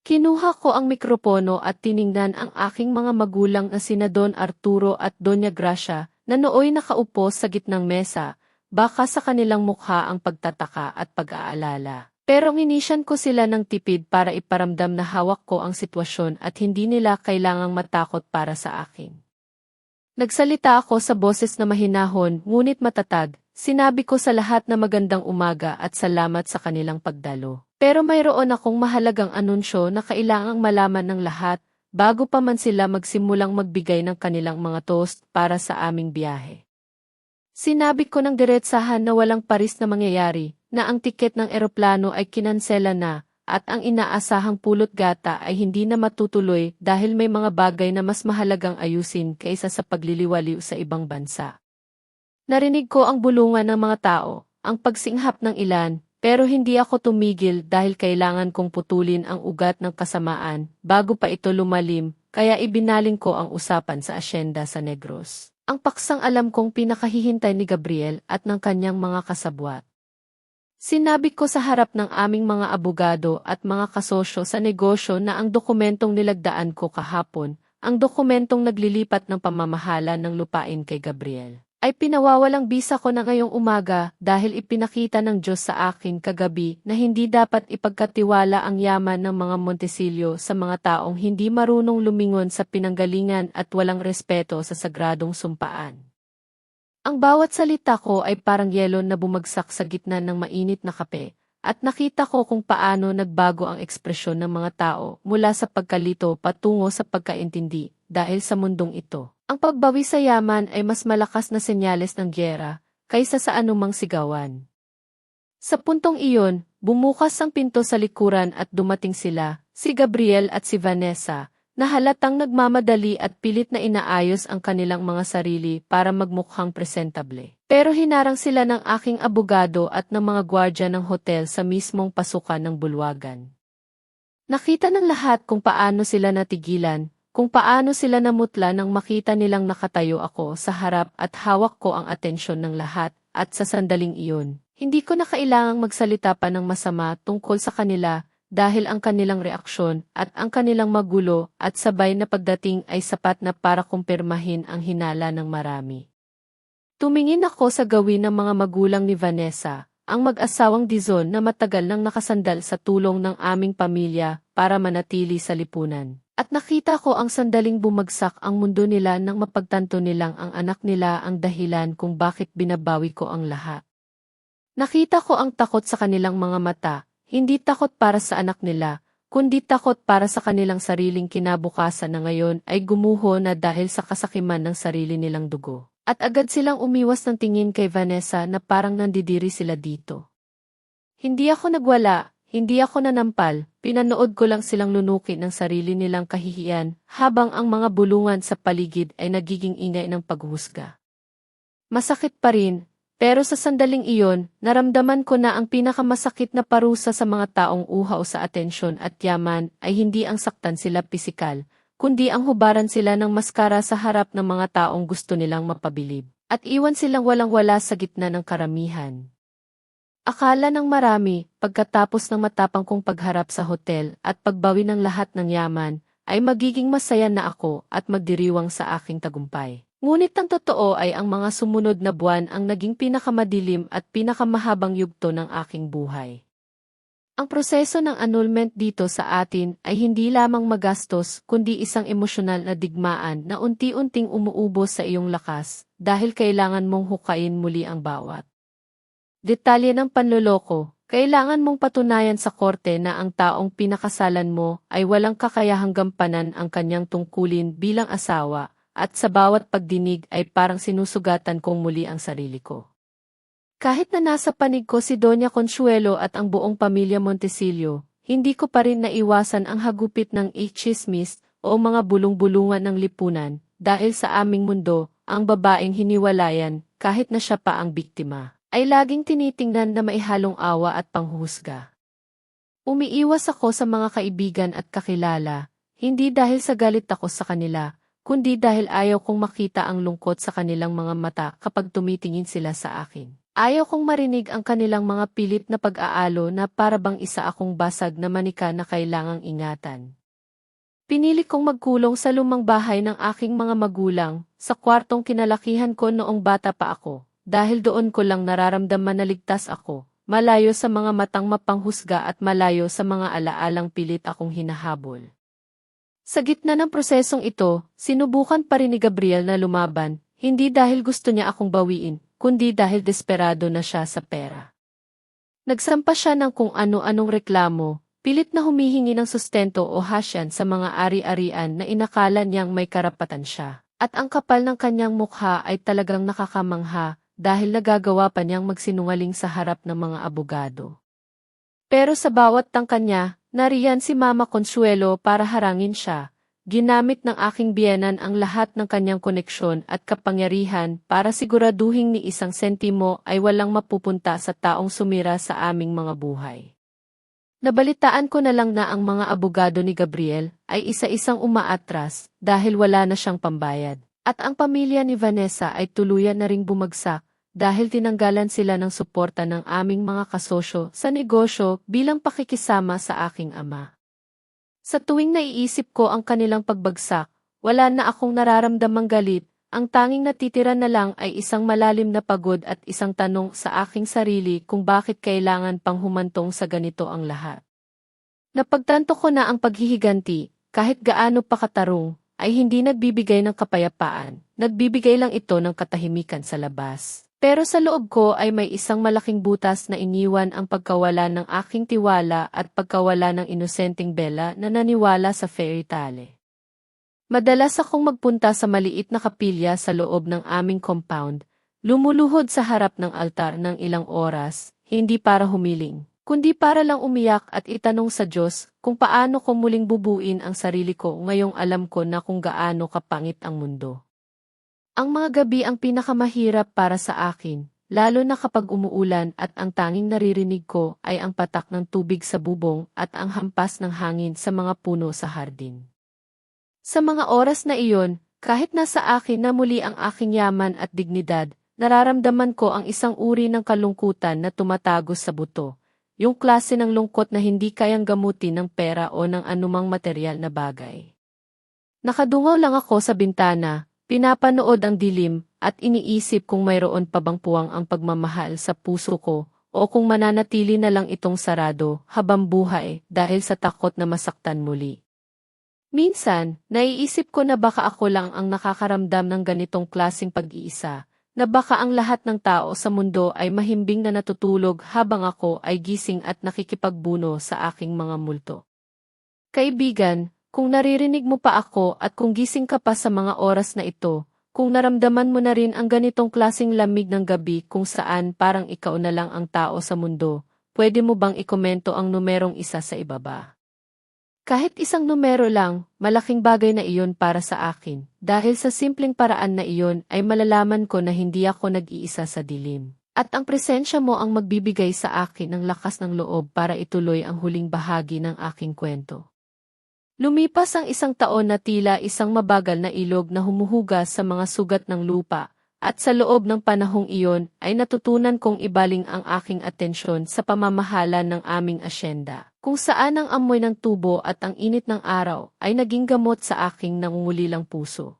Kinuha ko ang mikropono at tiningnan ang aking mga magulang na sina Don Arturo at Doña Gracia na nooy nakaupo sa gitnang mesa, baka sa kanilang mukha ang pagtataka at pag-aalala. Pero inisyan ko sila ng tipid para iparamdam na hawak ko ang sitwasyon at hindi nila kailangang matakot para sa akin. Nagsalita ako sa boses na mahinahon ngunit matatag. Sinabi ko sa lahat na magandang umaga at salamat sa kanilang pagdalo. Pero mayroon akong mahalagang anunsyo na kailangang malaman ng lahat bago pa man sila magsimulang magbigay ng kanilang mga toast para sa aming biyahe. Sinabi ko ng diretsahan na walang paris na mangyayari, na ang tiket ng eroplano ay kinansela na, at ang inaasahang pulot gata ay hindi na matutuloy dahil may mga bagay na mas mahalagang ayusin kaysa sa pagliliwaliw sa ibang bansa. Narinig ko ang bulungan ng mga tao, ang pagsinghap ng ilan, pero hindi ako tumigil dahil kailangan kong putulin ang ugat ng kasamaan bago pa ito lumalim, kaya ibinaling ko ang usapan sa asyenda sa Negros. Ang paksang alam kong pinakahihintay ni Gabriel at ng kanyang mga kasabwat. Sinabi ko sa harap ng aming mga abogado at mga kasosyo sa negosyo na ang dokumentong nilagdaan ko kahapon, ang dokumentong naglilipat ng pamamahala ng lupain kay Gabriel, ay pinawawalang bisa ko na ngayong umaga dahil ipinakita ng Diyos sa akin kagabi na hindi dapat ipagkatiwala ang yaman ng mga Montesillo sa mga taong hindi marunong lumingon sa pinanggalingan at walang respeto sa sagradong sumpaan. Ang bawat salita ko ay parang yelo na bumagsak sa gitna ng mainit na kape, at nakita ko kung paano nagbago ang ekspresyon ng mga tao mula sa pagkalito patungo sa pagkaintindi dahil sa mundong ito. Ang pagbawi sa yaman ay mas malakas na senyales ng gyera kaysa sa anumang sigawan. Sa puntong iyon, bumukas ang pinto sa likuran at dumating sila, si Gabriel at si Vanessa, na halatang nagmamadali at pilit na inaayos ang kanilang mga sarili para magmukhang presentable. Pero hinarang sila ng aking abogado at ng mga gwardya ng hotel sa mismong pasukan ng bulwagan. Nakita ng lahat kung paano sila natigilan, kung paano sila namutla nang makita nilang nakatayo ako sa harap at hawak ko ang atensyon ng lahat, at sa sandaling iyon, hindi ko na kailangang magsalita pa ng masama tungkol sa kanila dahil ang kanilang reaksyon at ang kanilang magulo at sabay na pagdating ay sapat na para kumpirmahin ang hinala ng marami. Tumingin ako sa gawin ng mga magulang ni Vanessa, ang mag-asawang Dizon na matagal nang nakasandal sa tulong ng aming pamilya para manatili sa lipunan. At nakita ko ang sandaling bumagsak ang mundo nila nang mapagtanto nilang ang anak nila ang dahilan kung bakit binabawi ko ang lahat. Nakita ko ang takot sa kanilang mga mata, hindi takot para sa anak nila, kundi takot para sa kanilang sariling kinabukasan na ngayon ay gumuho na dahil sa kasakiman ng sarili nilang dugo. At agad silang umiwas ng tingin kay Vanessa na parang nandidiri sila dito. Hindi ako nagwala, hindi ako nanampal, pinanood ko lang silang lunukin ng sarili nilang kahihiyan habang ang mga bulungan sa paligid ay nagiging ingay ng paghuhusga. Masakit pa rin, pero sa sandaling iyon, naramdaman ko na ang pinakamasakit na parusa sa mga taong uhaw sa atensyon at yaman ay hindi ang saktan sila pisikal, kundi ang hubaran sila ng maskara sa harap ng mga taong gusto nilang mapabilib, at iwan silang walang-wala sa gitna ng karamihan. Akala ng marami, pagkatapos ng matapang kong pagharap sa hotel at pagbawi ng lahat ng yaman, ay magiging masaya na ako at magdiriwang sa aking tagumpay. Ngunit ang totoo ay ang mga sumunod na buwan ang naging pinakamadilim at pinakamahabang yugto ng aking buhay. Ang proseso ng annulment dito sa atin ay hindi lamang magastos kundi isang emosyonal na digmaan na unti-unting umuubos sa iyong lakas dahil kailangan mong hukayin muli ang bawat detalye ng panloloko. Kailangan mong patunayan sa korte na ang taong pinakasalan mo ay walang kakayahang gampanan ang kanyang tungkulin bilang asawa at sa bawat pagdinig ay parang sinusugatan kong muli ang sarili ko. Kahit na nasa panig ko si Doña Consuelo at ang buong pamilya Montesillo, hindi ko pa rin naiwasan ang hagupit ng chismis o mga bulong-bulungan ng lipunan dahil sa aming mundo, ang babaeng hiniwalayan, kahit na siya pa ang biktima, ay laging tinitingnan na maihalong awa at panghuhusga. Umiiwas ako sa mga kaibigan at kakilala, hindi dahil sa galit ako sa kanila, kundi dahil ayaw kong makita ang lungkot sa kanilang mga mata kapag tumitingin sila sa akin. Ayaw kong marinig ang kanilang mga pilit na pag-aalo na para bang isa akong basag na manika na kailangang ingatan. Pinili kong magkulong sa lumang bahay ng aking mga magulang, sa kwartong kinalakihan ko noong bata pa ako, dahil doon ko lang nararamdaman na ligtas ako, malayo sa mga matang mapanghusga at malayo sa mga alaalang pilit akong hinahabol. Sa gitna ng prosesong ito, sinubukan pa rin ni Gabriel na lumaban, hindi dahil gusto niya akong bawiin, kundi dahil desperado na siya sa pera. Nagsampa siya ng kung ano-anong reklamo, pilit na humihingi ng sustento o hasyan sa mga ari-arian na inakala niyang may karapatan siya. At ang kapal ng kanyang mukha ay talagang nakakamangha dahil nagagawa pa niyang magsinungaling sa harap ng mga abogado. Pero sa bawat tangka niya, nariyan si Mama Consuelo para harangin siya. Ginamit ng aking biyenan ang lahat ng kanyang koneksyon at kapangyarihan para siguraduhin ni isang sentimo ay walang mapupunta sa taong sumira sa aming mga buhay. Nabalitaan ko na lang na ang mga abogado ni Gabriel ay isa-isang umaatras dahil wala na siyang pambayad. At ang pamilya ni Vanessa ay tuluyan na ring bumagsak dahil tinanggalan sila ng suporta ng aming mga kasosyo sa negosyo bilang pakikisama sa aking ama. Sa tuwing naiisip ko ang kanilang pagbagsak, wala na akong nararamdamang galit, ang tanging natitira na lang ay isang malalim na pagod at isang tanong sa aking sarili kung bakit kailangan pang humantong sa ganito ang lahat. Napagtanto ko na ang paghihiganti, kahit gaano pa katarong, ay hindi nagbibigay ng kapayapaan, nagbibigay lang ito ng katahimikan sa labas. Pero sa loob ko ay may isang malaking butas na iniwan ang pagkawala ng aking tiwala at pagkawala ng inosenteng Bella na naniwala sa fairy tale. Madalas akong magpunta sa maliit na kapilya sa loob ng aming compound, lumuluhod sa harap ng altar ng ilang oras, hindi para humiling, kundi para lang umiyak at itanong sa Diyos kung paano ko muling bubuin ang sarili ko ngayong alam ko na kung gaano kapangit ang mundo. Ang mga gabi ang pinakamahirap para sa akin, lalo na kapag umuulan at ang tanging naririnig ko ay ang patak ng tubig sa bubong at ang hampas ng hangin sa mga puno sa hardin. Sa mga oras na iyon, kahit nasa akin na muli ang aking yaman at dignidad, nararamdaman ko ang isang uri ng kalungkutan na tumatagos sa buto. Yung klase ng lungkot na hindi kayang gamutin ng pera o ng anumang material na bagay. Nakadungaw lang ako sa bintana, pinapanood ang dilim, at iniisip kung mayroon pa bang puwang ang pagmamahal sa puso ko, o kung mananatili na lang itong sarado habang buhay dahil sa takot na masaktan muli. Minsan, naiisip ko na baka ako lang ang nakakaramdam ng ganitong klaseng pag-iisa, na baka ang lahat ng tao sa mundo ay mahimbing na natutulog habang ako ay gising at nakikipagbuno sa aking mga multo. Kaibigan, kung naririnig mo pa ako at kung gising ka pa sa mga oras na ito, kung naramdaman mo na rin ang ganitong klaseng lamig ng gabi kung saan parang ikaw na lang ang tao sa mundo, pwede mo bang ikomento ang numerong 1 sa ibaba? Kahit isang numero lang, malaking bagay na iyon para sa akin, dahil sa simpleng paraan na iyon ay malalaman ko na hindi ako nag-iisa sa dilim. At ang presensya mo ang magbibigay sa akin ng lakas ng loob para ituloy ang huling bahagi ng aking kwento. Lumipas ang 1 taon na tila isang mabagal na ilog na humuhugas sa mga sugat ng lupa, at sa loob ng panahong iyon ay natutunan kong ibaling ang aking atensyon sa pamamahala ng aming asyenda, kung saan ang amoy ng tubo at ang init ng araw ay naging gamot sa aking nangungulilang puso.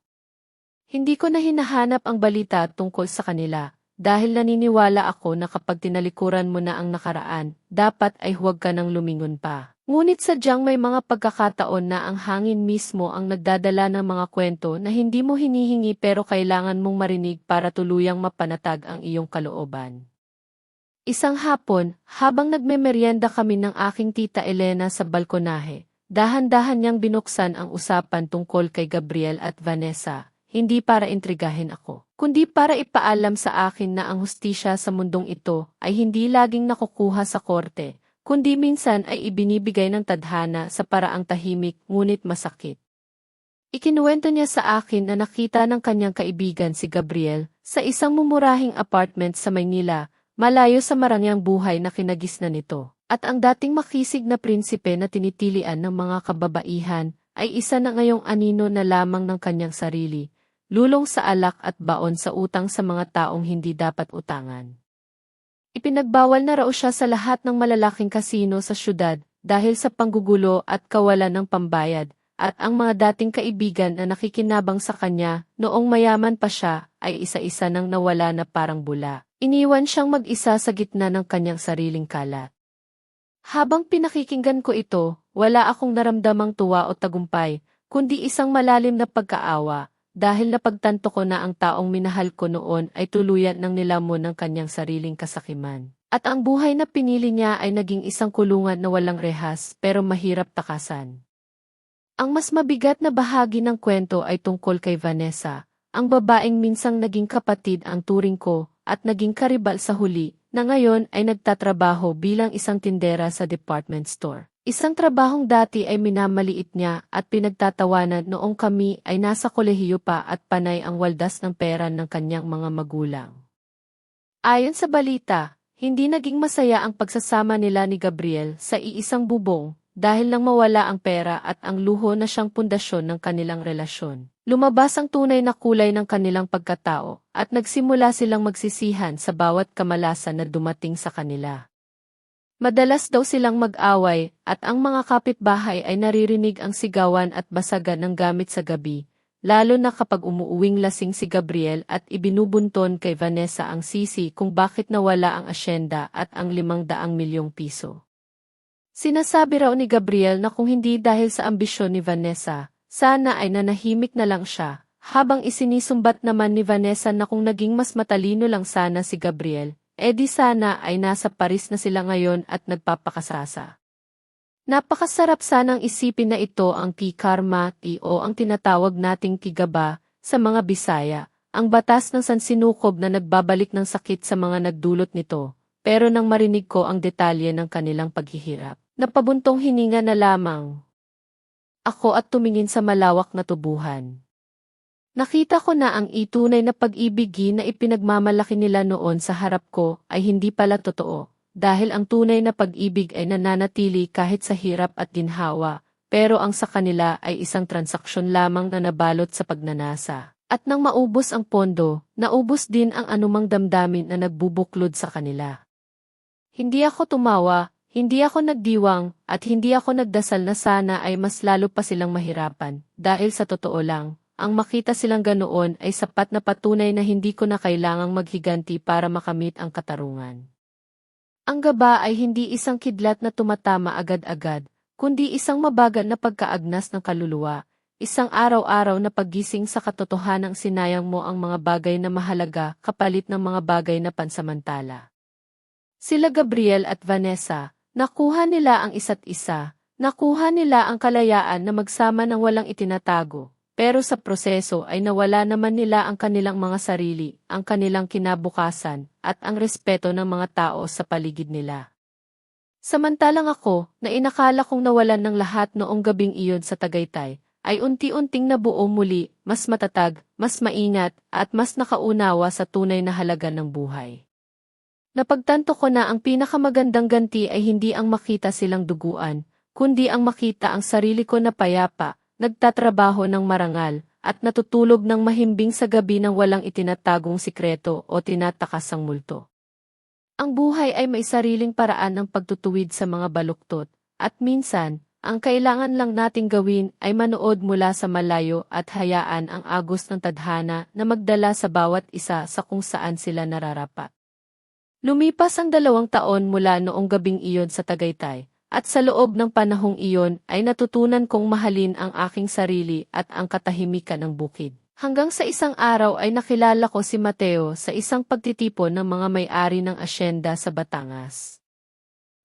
Hindi ko na hinahanap ang balita tungkol sa kanila, dahil naniniwala ako na kapag tinalikuran mo na ang nakaraan, dapat ay huwag ka nang lumingon pa. Ngunit sadyang may mga pagkakataon na ang hangin mismo ang nagdadala ng mga kwento na hindi mo hinihingi pero kailangan mong marinig para tuluyang mapanatag ang iyong kalooban. Isang hapon, habang nagmemeryenda kami ng aking tita Elena sa balkonahe, dahan-dahan niyang binuksan ang usapan tungkol kay Gabriel at Vanessa, hindi para intrigahin ako, kundi para ipaalam sa akin na ang hustisya sa mundong ito ay hindi laging nakukuha sa korte, kundi minsan ay ibinibigay ng tadhana sa paraang tahimik ngunit masakit. Ikinuwento niya sa akin na nakita ng kanyang kaibigan si Gabriel sa isang mumurahing apartment sa Maynila, malayo sa marangyang buhay na kinagisnan nito. At ang dating makisig na prinsipe na tinitilian ng mga kababaihan ay isa na ngayong anino na lamang ng kanyang sarili, lulong sa alak at baon sa utang sa mga taong hindi dapat utangan. Ipinagbawal na raw siya sa lahat ng malalaking kasino sa syudad dahil sa panggugulo at kawalan ng pambayad, at ang mga dating kaibigan na nakikinabang sa kanya noong mayaman pa siya ay isa-isa nang nawala na parang bula. Iniwan siyang mag-isa sa gitna ng kanyang sariling kalat. Habang pinakikinggan ko ito, wala akong naramdamang tuwa o tagumpay, kundi isang malalim na pagkaawa, dahil napagtanto ko na ang taong minahal ko noon ay tuluyan ng nilamon ng kanyang sariling kasakiman. At ang buhay na pinili niya ay naging isang kulungan na walang rehas pero mahirap takasan. Ang mas mabigat na bahagi ng kwento ay tungkol kay Vanessa, ang babaeng minsang naging kapatid ang turing ko at naging karibal sa huli, na ngayon ay nagtatrabaho bilang isang tindera sa department store. Isang trabahong dati ay minamaliit niya at pinagtatawanan noong kami ay nasa kolehiyo pa at panay ang waldas ng pera ng kanyang mga magulang. Ayon sa balita, hindi naging masaya ang pagsasama nila ni Gabriel sa iisang bubong dahil nang mawala ang pera at ang luho na siyang pundasyon ng kanilang relasyon. Lumabas ang tunay na kulay ng kanilang pagkatao at nagsimula silang magsisihan sa bawat kamalasan na dumating sa kanila. Madalas daw silang mag-away at ang mga kapitbahay ay naririnig ang sigawan at basagan ng gamit sa gabi, lalo na kapag umuuwing lasing si Gabriel at ibinubunton kay Vanessa ang sisi kung bakit nawala ang asyenda at ang 500 milyong piso. Sinasabi raw ni Gabriel na kung hindi dahil sa ambisyon ni Vanessa, sana ay nanahimik na lang siya, habang isinisumbat naman ni Vanessa na kung naging mas matalino lang sana si Gabriel, di sana ay nasa Paris na sila ngayon at nagpapakasasa. Napakasarap sanang isipin na ito ang ki-karma o ang tinatawag nating kigaba sa mga Bisaya, ang batas ng sansinukob na nagbabalik ng sakit sa mga nagdulot nito, pero nang marinig ko ang detalye ng kanilang paghihirap, napabuntong hininga na lamang ako at tumingin sa malawak na tubuhan. Nakita ko na ang itunay na pag-ibig na ipinagmamalaki nila noon sa harap ko ay hindi pala totoo, dahil ang tunay na pag-ibig ay nananatili kahit sa hirap at ginhawa, pero ang sa kanila ay isang transaksyon lamang na nabalot sa pagnanasa. At nang maubos ang pondo, naubos din ang anumang damdamin na nagbubuklod sa kanila. Hindi ako tumawa, hindi ako nagdiwang, at hindi ako nagdasal na sana ay mas lalo pa silang mahirapan, dahil sa totoo lang, ang makita silang ganoon ay sapat na patunay na hindi ko na kailangang maghiganti para makamit ang katarungan. Ang gaba ay hindi isang kidlat na tumatama agad-agad, kundi isang mabagal na pagkaagnas ng kaluluwa, isang araw-araw na paggising sa katotohanang sinayang mo ang mga bagay na mahalaga kapalit ng mga bagay na pansamantala. Sila Gabriel at Vanessa, nakuha nila ang isa't isa, nakuha nila ang kalayaan na magsama ng walang itinatago, pero sa proseso ay nawala naman nila ang kanilang mga sarili, ang kanilang kinabukasan, at ang respeto ng mga tao sa paligid nila. Samantalang ako, na inakala kong nawalan ng lahat noong gabing iyon sa Tagaytay, ay unti-unting nabuo muli, mas matatag, mas maingat, at mas nakaunawa sa tunay na halaga ng buhay. Napagtanto ko na ang pinakamagandang ganti ay hindi ang makita silang duguan, kundi ang makita ang sarili ko na payapa, nagtatrabaho ng marangal, at natutulog ng mahimbing sa gabi ng walang itinatagong sikreto o tinatakasang multo. Ang buhay ay may sariling paraan ng pagtutuwid sa mga baluktot, at minsan, ang kailangan lang nating gawin ay manood mula sa malayo at hayaan ang agos ng tadhana na magdala sa bawat isa sa kung saan sila nararapat. Lumipas ang 2 taon mula noong gabing iyon sa Tagaytay, at sa loob ng panahong iyon ay natutunan kong mahalin ang aking sarili at ang katahimikan ng bukid. Hanggang sa isang araw ay nakilala ko si Mateo sa isang pagtitipon ng mga may-ari ng asyenda sa Batangas.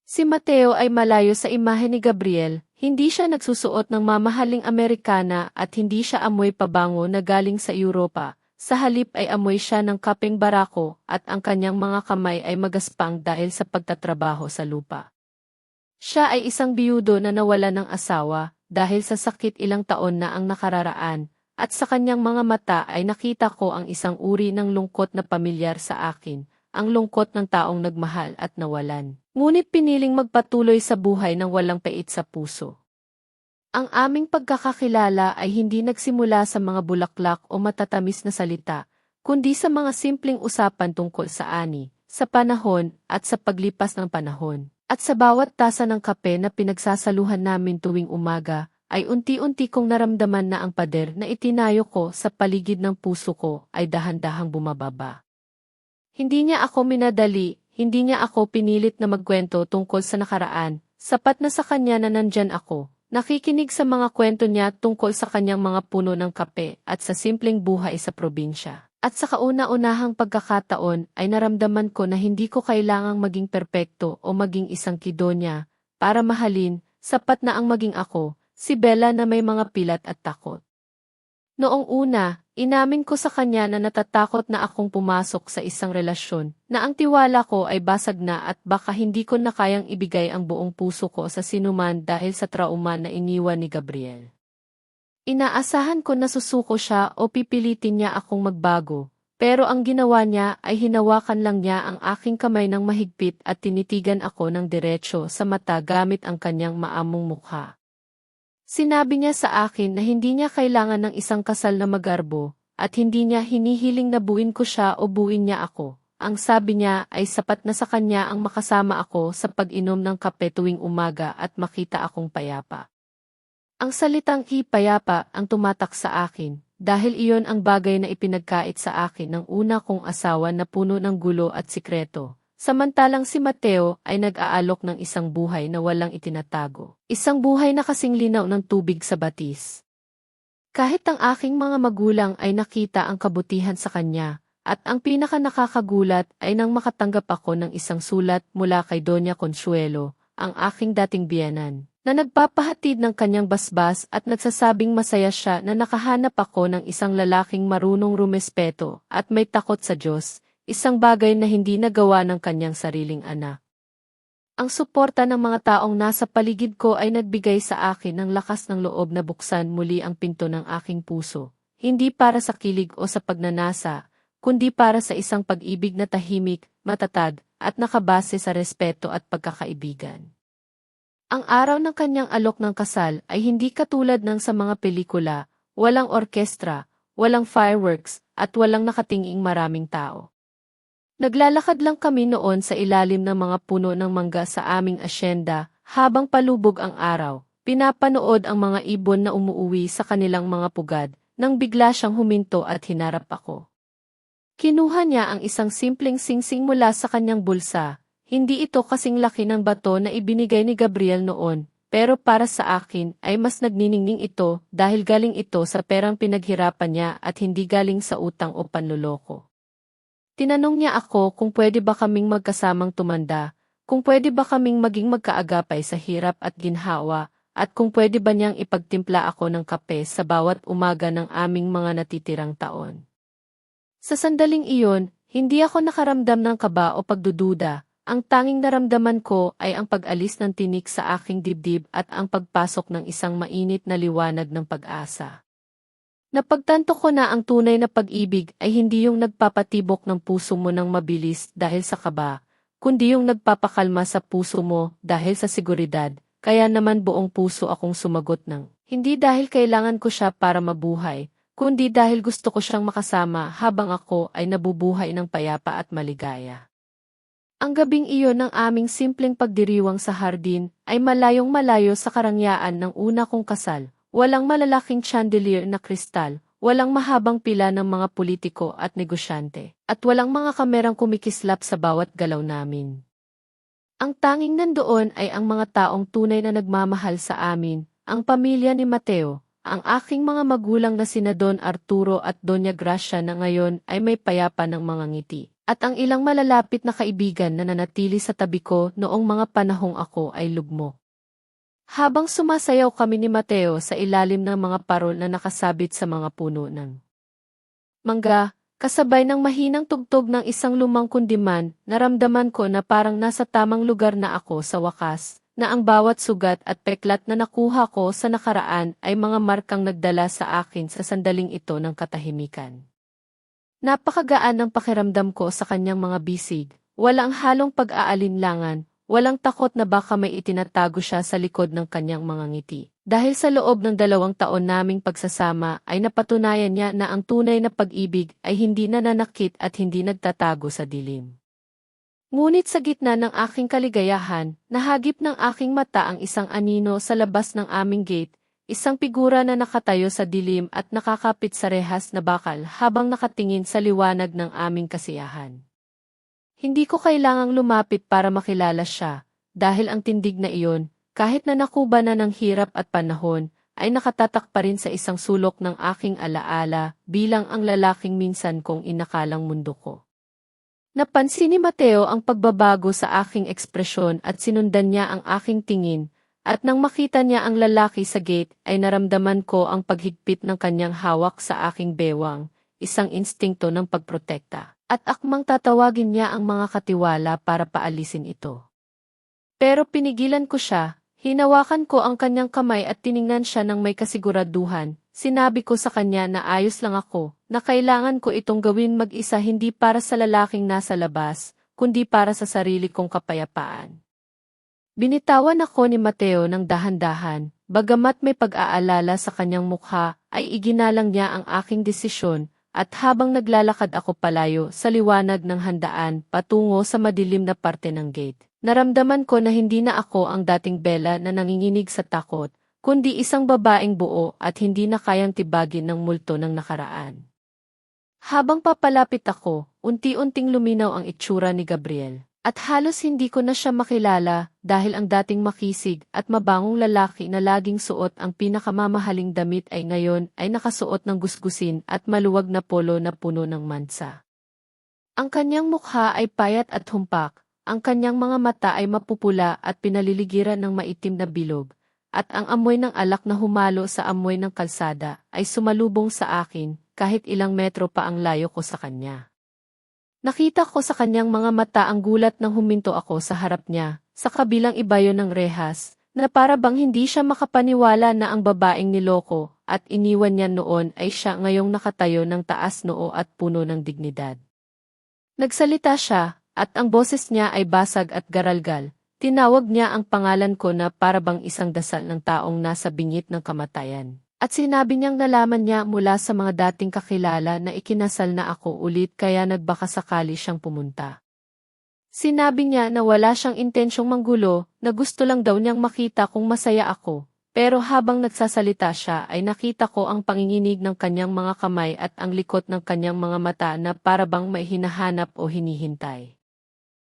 Si Mateo ay malayo sa imahe ni Gabriel, hindi siya nagsusuot ng mamahaling Amerikana at hindi siya amoy pabango na galing sa Europa, sa halip ay amoy siya ng kapeng barako at ang kanyang mga kamay ay magaspang dahil sa pagtatrabaho sa lupa. Siya ay isang biyudo na nawala ng asawa dahil sa sakit ilang taon na ang nakararaan, at sa kanyang mga mata ay nakita ko ang isang uri ng lungkot na pamilyar sa akin, ang lungkot ng taong nagmahal at nawalan. Ngunit piniling magpatuloy sa buhay ng walang pait sa puso. Ang aming pagkakakilala ay hindi nagsimula sa mga bulaklak o matatamis na salita, kundi sa mga simpleng usapan tungkol sa ani, sa panahon, at sa paglipas ng panahon. At sa bawat tasa ng kape na pinagsasaluhan namin tuwing umaga, ay unti-unti kong naramdaman na ang pader na itinayo ko sa paligid ng puso ko ay dahan-dahang bumababa. Hindi niya ako minadali, hindi niya ako pinilit na magkwento tungkol sa nakaraan, sapat na sa kanya na nandyan ako, nakikinig sa mga kwento niya tungkol sa kanyang mga puno ng kape at sa simpleng buhay sa probinsya. At sa kauna-unahang pagkakataon ay naramdaman ko na hindi ko kailangang maging perpekto o maging isang kidonya para mahalin, sapat na ang maging ako, si Bella na may mga pilat at takot. Noong una, inamin ko sa kanya na natatakot na akong pumasok sa isang relasyon, na ang tiwala ko ay basag na at baka hindi ko na kayang ibigay ang buong puso ko sa sinuman dahil sa trauma na iniwan ni Gabriel. Inaasahan ko na susuko siya o pipilitin niya akong magbago, pero ang ginawa niya ay hinawakan lang niya ang aking kamay ng mahigpit at tinitigan ako ng diretso sa mata gamit ang kanyang maamong mukha. Sinabi niya sa akin na hindi niya kailangan ng isang kasal na magarbo, at hindi niya hinihiling na buuin ko siya o buuin niya ako. Ang sabi niya ay sapat na sa kanya ang makasama ako sa pag-inom ng kape tuwing umaga at makita akong payapa. Ang salitang payapa ang tumatak sa akin, dahil iyon ang bagay na ipinagkait sa akin ng una kong asawa na puno ng gulo at sikreto. Samantalang si Mateo ay nag-aalok ng isang buhay na walang itinatago. Isang buhay na kasing linaw ng tubig sa batis. Kahit ang aking mga magulang ay nakita ang kabutihan sa kanya, at ang pinaka nakakagulat ay nang makatanggap ako ng isang sulat mula kay Doña Consuelo, ang aking dating biyenan, na nagpapahatid ng kanyang basbas at nagsasabing masaya siya na nakahanap ako ng isang lalaking marunong rumespeto at may takot sa Diyos. Isang bagay na hindi nagawa ng kanyang sariling anak. Ang suporta ng mga taong nasa paligid ko ay nagbigay sa akin ng lakas ng loob na buksan muli ang pinto ng aking puso, hindi para sa kilig o sa pagnanasa, kundi para sa isang pag-ibig na tahimik, matatag, at nakabase sa respeto at pagkakaibigan. Ang araw ng kanyang alok ng kasal ay hindi katulad ng sa mga pelikula, walang orkestra, walang fireworks, at walang nakatinging maraming tao. Naglalakad lang kami noon sa ilalim ng mga puno ng mangga sa aming asyenda, habang palubog ang araw, pinapanood ang mga ibon na umuuwi sa kanilang mga pugad, nang bigla siyang huminto at hinarap ako. Kinuha niya ang isang simpleng singsing mula sa kanyang bulsa. Hindi ito kasing laki ng bato na ibinigay ni Gabriel noon, pero para sa akin ay mas nagniningning ito dahil galing ito sa perang pinaghirapan niya at hindi galing sa utang o panloloko. Tinanong niya ako kung pwede ba kaming magkasamang tumanda, kung pwede ba kaming maging magkaagapay sa hirap at ginhawa, at kung pwede ba niyang ipagtimpla ako ng kape sa bawat umaga ng aming mga natitirang taon. Sa sandaling iyon, hindi ako nakaramdam ng kaba o pagdududa. Ang tanging naramdaman ko ay ang pag-alis ng tinik sa aking dibdib at ang pagpasok ng isang mainit na liwanag ng pag-asa. Napagtanto ko na ang tunay na pag-ibig ay hindi yung nagpapatibok ng puso mo ng mabilis dahil sa kaba, kundi yung nagpapakalma sa puso mo dahil sa seguridad. Kaya naman buong puso akong sumagot ng, hindi dahil kailangan ko siya para mabuhay, kundi dahil gusto ko siyang makasama habang ako ay nabubuhay ng payapa at maligaya. Ang gabing iyon ng aming simpleng pagdiriwang sa hardin ay malayong-malayo sa karangyaan ng una kong kasal. Walang malalaking chandelier na kristal, walang mahabang pila ng mga politiko at negosyante, at walang mga kamerang kumikislap sa bawat galaw namin. Ang tanging nandoon ay ang mga taong tunay na nagmamahal sa amin, ang pamilya ni Mateo, ang aking mga magulang na sina Don Arturo at Doña Gracia na ngayon ay may payapa ng mga ngiti, at ang ilang malalapit na kaibigan na nanatili sa tabi ko noong mga panahong ako ay lugmok. Habang sumasayaw kami ni Mateo sa ilalim ng mga parol na nakasabit sa mga puno ng mangga, kasabay ng mahinang tugtog ng isang lumang kundiman, naramdaman ko na parang nasa tamang lugar na ako sa wakas, na ang bawat sugat at peklat na nakuha ko sa nakaraan ay mga markang nagdala sa akin sa sandaling ito ng katahimikan. Napakagaan ng pakiramdam ko sa kanyang mga bisig, walang halong pag-aalinlangan, walang takot na baka may itinatago siya sa likod ng kanyang mga ngiti. Dahil sa loob ng 2 taon naming pagsasama ay napatunayan niya na ang tunay na pag-ibig ay hindi nananakit at hindi nagtatago sa dilim. Ngunit sa gitna ng aking kaligayahan, nahagip ng aking mata ang isang anino sa labas ng aming gate, isang figura na nakatayo sa dilim at nakakapit sa rehas na bakal habang nakatingin sa liwanag ng aming kasiyahan. Hindi ko kailangang lumapit para makilala siya, dahil ang tindig na iyon, kahit na nakuba na ng hirap at panahon, ay nakatatak pa rin sa isang sulok ng aking alaala bilang ang lalaking minsan kong inakalang mundo ko. Napansin ni Mateo ang pagbabago sa aking ekspresyon at sinundan niya ang aking tingin, at nang makita niya ang lalaki sa gate ay naramdaman ko ang paghigpit ng kanyang hawak sa aking bewang, isang instingto ng pagprotekta, at akmang tatawagin niya ang mga katiwala para paalisin ito. Pero pinigilan ko siya, hinawakan ko ang kanyang kamay at tiningnan siya ng may kasiguraduhan. Sinabi ko sa kanya na ayos lang ako, na kailangan ko itong gawin mag-isa hindi para sa lalaking nasa labas, kundi para sa sarili kong kapayapaan. Binitawan ako ni Mateo ng dahan-dahan, bagamat may pag-aalala sa kanyang mukha, ay iginalang niya ang aking desisyon, at habang naglalakad ako palayo sa liwanag ng handaan patungo sa madilim na parte ng gate, naramdaman ko na hindi na ako ang dating Bella na nanginginig sa takot, kundi isang babaeng buo at hindi na kayang tibagin ng multo ng nakaraan. Habang papalapit ako, unti-unting luminaw ang itsura ni Gabriel, at halos hindi ko na siya makilala dahil ang dating makisig at mabangong lalaki na laging suot ang pinakamamahaling damit ay ngayon ay nakasuot ng gusgusin at maluwag na polo na puno ng mansa. Ang kanyang mukha ay payat at humpak, ang kanyang mga mata ay mapupula at pinaliligiran ng maitim na bilog, at ang amoy ng alak na humalo sa amoy ng kalsada ay sumalubong sa akin kahit ilang metro pa ang layo ko sa kanya. Nakita ko sa kanyang mga mata ang gulat nang huminto ako sa harap niya, sa kabilang ibayo ng rehas, na para bang hindi siya makapaniwala na ang babaeng niloko at iniwan niya noon ay siya ngayong nakatayo ng taas noo at puno ng dignidad. Nagsalita siya, at ang boses niya ay basag at garalgal. Tinawag niya ang pangalan ko na para bang isang dasal ng taong nasa bingit ng kamatayan. At sinabi niyang nalaman niya mula sa mga dating kakilala na ikinasal na ako ulit kaya nagbaka sakali siyang pumunta. Sinabi niya na wala siyang intensyong manggulo, na gusto lang daw niyang makita kung masaya ako. Pero habang nagsasalita siya ay nakita ko ang panginginig ng kanyang mga kamay at ang likot ng kanyang mga mata na para bang may hinahanap o hinihintay.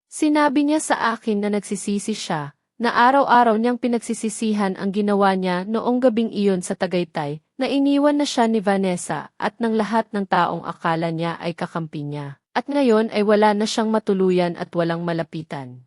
Sinabi niya sa akin na nagsisisi siya, na araw-araw niyang pinagsisisihan ang ginawa niya noong gabing iyon sa Tagaytay, na iniwan na siya ni Vanessa at ng lahat ng taong akala niya ay kakampi niya, at ngayon ay wala na siyang matuluyan at walang malapitan.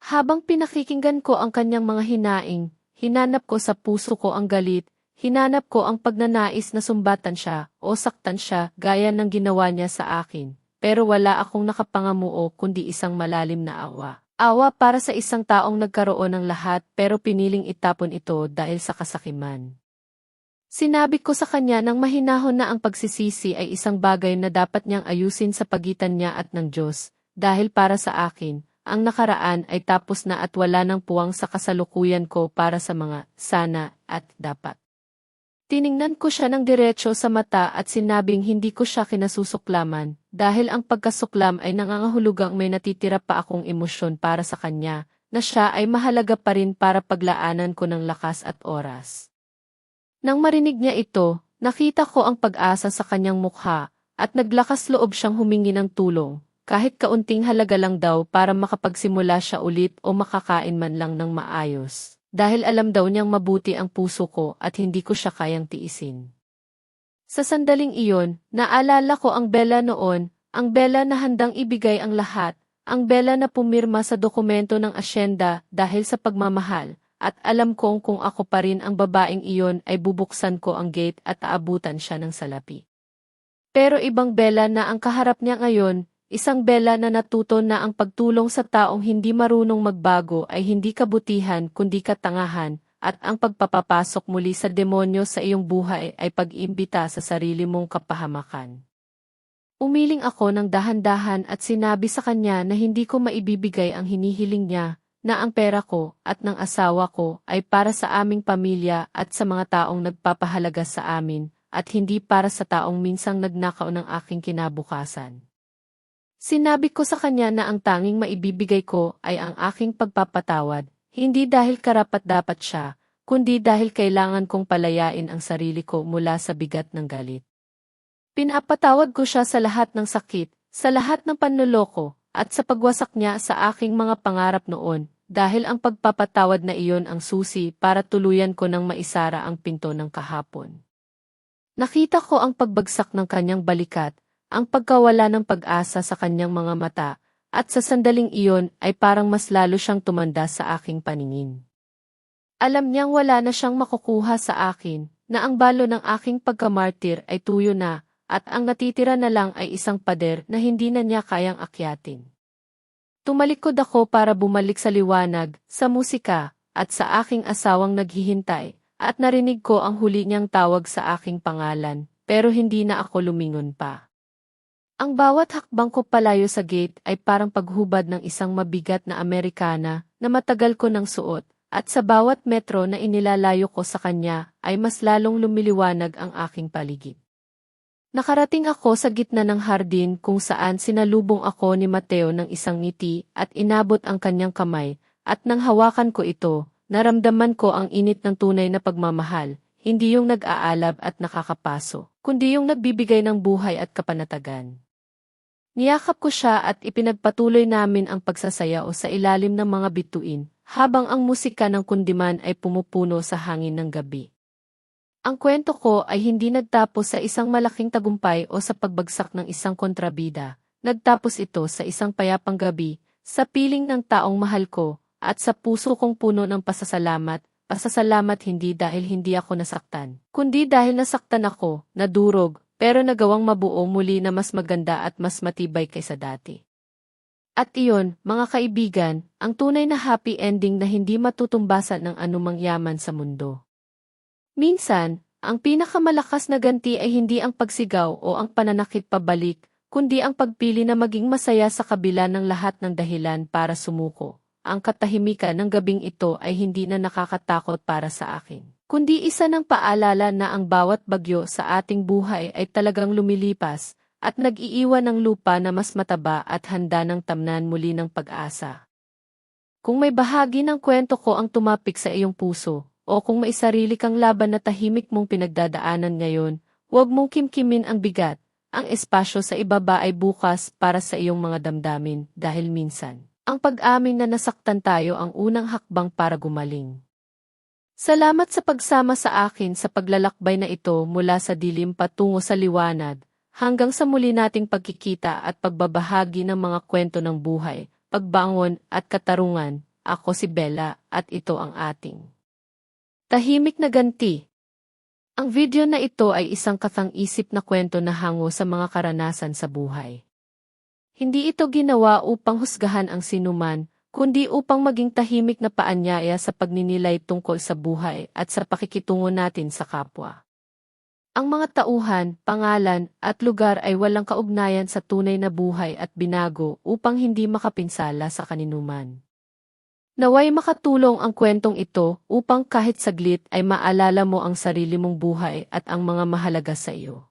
Habang pinakikinggan ko ang kanyang mga hinaing, hinanap ko sa puso ko ang galit, hinanap ko ang pagnanais na sumbatan siya o saktan siya gaya ng ginawa niya sa akin, pero wala akong nakapangamuo kundi isang malalim na awa. Awa para sa isang taong nagkaroon ng lahat pero piniling itapon ito dahil sa kasakiman. Sinabi ko sa kanya nang mahinahon na ang pagsisisi ay isang bagay na dapat niyang ayusin sa pagitan niya at ng Diyos, dahil para sa akin, ang nakaraan ay tapos na at wala nang puwang sa kasalukuyan ko para sa mga sana at dapat. Tiningnan ko siya ng diretso sa mata at sinabing hindi ko siya kinasusuklaman, dahil ang pagkasuklam ay nangangahulugang may natitira pa akong emosyon para sa kanya, na siya ay mahalaga pa rin para paglaanan ko ng lakas at oras. Nang marinig niya ito, nakita ko ang pag-asa sa kanyang mukha, at naglakas loob siyang humingi ng tulong, kahit kaunting halaga lang daw para makapagsimula siya ulit o makakain man lang ng maayos. Dahil alam daw niyang mabuti ang puso ko at hindi ko siya kayang tiisin. Sa sandaling iyon, naalala ko ang Bella noon, ang Bella na handang ibigay ang lahat, ang Bella na pumirma sa dokumento ng asyenda dahil sa pagmamahal, at alam kong kung ako pa rin ang babaeng iyon ay bubuksan ko ang gate at aabutan siya ng salapi. Pero ibang Bella na ang kaharap niya ngayon, isang Bella na natuto na ang pagtulong sa taong hindi marunong magbago ay hindi kabutihan kundi katangahan, at ang pagpapapasok muli sa demonyo sa iyong buhay ay pag-imbita sa sarili mong kapahamakan. Umiling ako ng dahan-dahan at sinabi sa kanya na hindi ko maibibigay ang hinihiling niya, na ang pera ko at ng asawa ko ay para sa aming pamilya at sa mga taong nagpapahalaga sa amin, at hindi para sa taong minsang nagnakaw ng aking kinabukasan. Sinabi ko sa kanya na ang tanging maibibigay ko ay ang aking pagpapatawad, hindi dahil karapat-dapat siya, kundi dahil kailangan kong palayain ang sarili ko mula sa bigat ng galit. Pinapatawad ko siya sa lahat ng sakit, sa lahat ng panloloko, at sa pagwasak niya sa aking mga pangarap noon, dahil ang pagpapatawad na iyon ang susi para tuluyan ko ng maisara ang pinto ng kahapon. Nakita ko ang pagbagsak ng kanyang balikat, ang pagkawala ng pag-asa sa kanyang mga mata, at sa sandaling iyon ay parang mas lalo siyang tumanda sa aking paningin. Alam niyang wala na siyang makukuha sa akin, na ang balo ng aking pagkamartir ay tuyo na, at ang natitira na lang ay isang pader na hindi na niya kayang akyatin. Tumalikod ako para bumalik sa liwanag, sa musika, at sa aking asawang naghihintay, at narinig ko ang huli niyang tawag sa aking pangalan, pero hindi na ako lumingon pa. Ang bawat hakbang ko palayo sa gate ay parang paghubad ng isang mabigat na Amerikana na matagal ko nang suot, at sa bawat metro na inilalayo ko sa kanya ay mas lalong lumiliwanag ang aking paligid. Nakarating ako sa gitna ng hardin kung saan sinalubong ako ni Mateo ng isang ngiti at inabot ang kanyang kamay, at nang hawakan ko ito, naramdaman ko ang init ng tunay na pagmamahal, hindi yung nag-aalab at nakakapaso, kundi yung nagbibigay ng buhay at kapanatagan. Niyakap ko siya at ipinagpatuloy namin ang pagsasayaw sa ilalim ng mga bituin, habang ang musika ng kundiman ay pumupuno sa hangin ng gabi. Ang kwento ko ay hindi nagtapos sa isang malaking tagumpay o sa pagbagsak ng isang kontrabida, nagtapos ito sa isang payapang gabi, sa piling ng taong mahal ko, at sa puso kong puno ng pasasalamat hindi dahil hindi ako nasaktan, kundi dahil nasaktan ako, nadurog, pero nagawang mabuo muli na mas maganda at mas matibay kaysa dati. At iyon, mga kaibigan, ang tunay na happy ending na hindi matutumbasan ng anumang yaman sa mundo. Minsan, ang pinakamalakas na ganti ay hindi ang pagsigaw o ang pananakit pabalik, kundi ang pagpili na maging masaya sa kabila ng lahat ng dahilan para sumuko. Ang katahimikan ng gabing ito ay hindi na nakakatakot para sa akin. kundi isa ng paalala na ang bawat bagyo sa ating buhay ay talagang lumilipas at nag-iiwan ng lupa na mas mataba at handa ng tamnan muli ng pag-asa. Kung may bahagi ng kwento ko ang tumapik sa iyong puso, o kung may sarili kang laban na tahimik mong pinagdadaanan ngayon, huwag mong kimkimin ang bigat. Ang espasyo sa ibaba ay bukas para sa iyong mga damdamin dahil minsan, ang pag-amin na nasaktan tayo ang unang hakbang para gumaling. Salamat sa pagsama sa akin sa paglalakbay na ito mula sa dilim patungo sa liwanag, hanggang sa muli nating pagkikita at pagbabahagi ng mga kwento ng buhay, pagbangon at katarungan. Ako si Bella at ito ang ating Tahimik na Ganti. Ang video na ito ay isang kathang-isip na kwento na hango sa mga karanasan sa buhay. Hindi ito ginawa upang husgahan ang sinuman, kundi upang maging tahimik na paanyaya sa pagninilay tungkol sa buhay at sa pakikitungo natin sa kapwa. Ang mga tauhan, pangalan, at lugar ay walang kaugnayan sa tunay na buhay at binago upang hindi makapinsala sa kaninuman. Naway makatulong ang kwentong ito upang kahit saglit ay maalala mo ang sarili mong buhay at ang mga mahalaga sa iyo.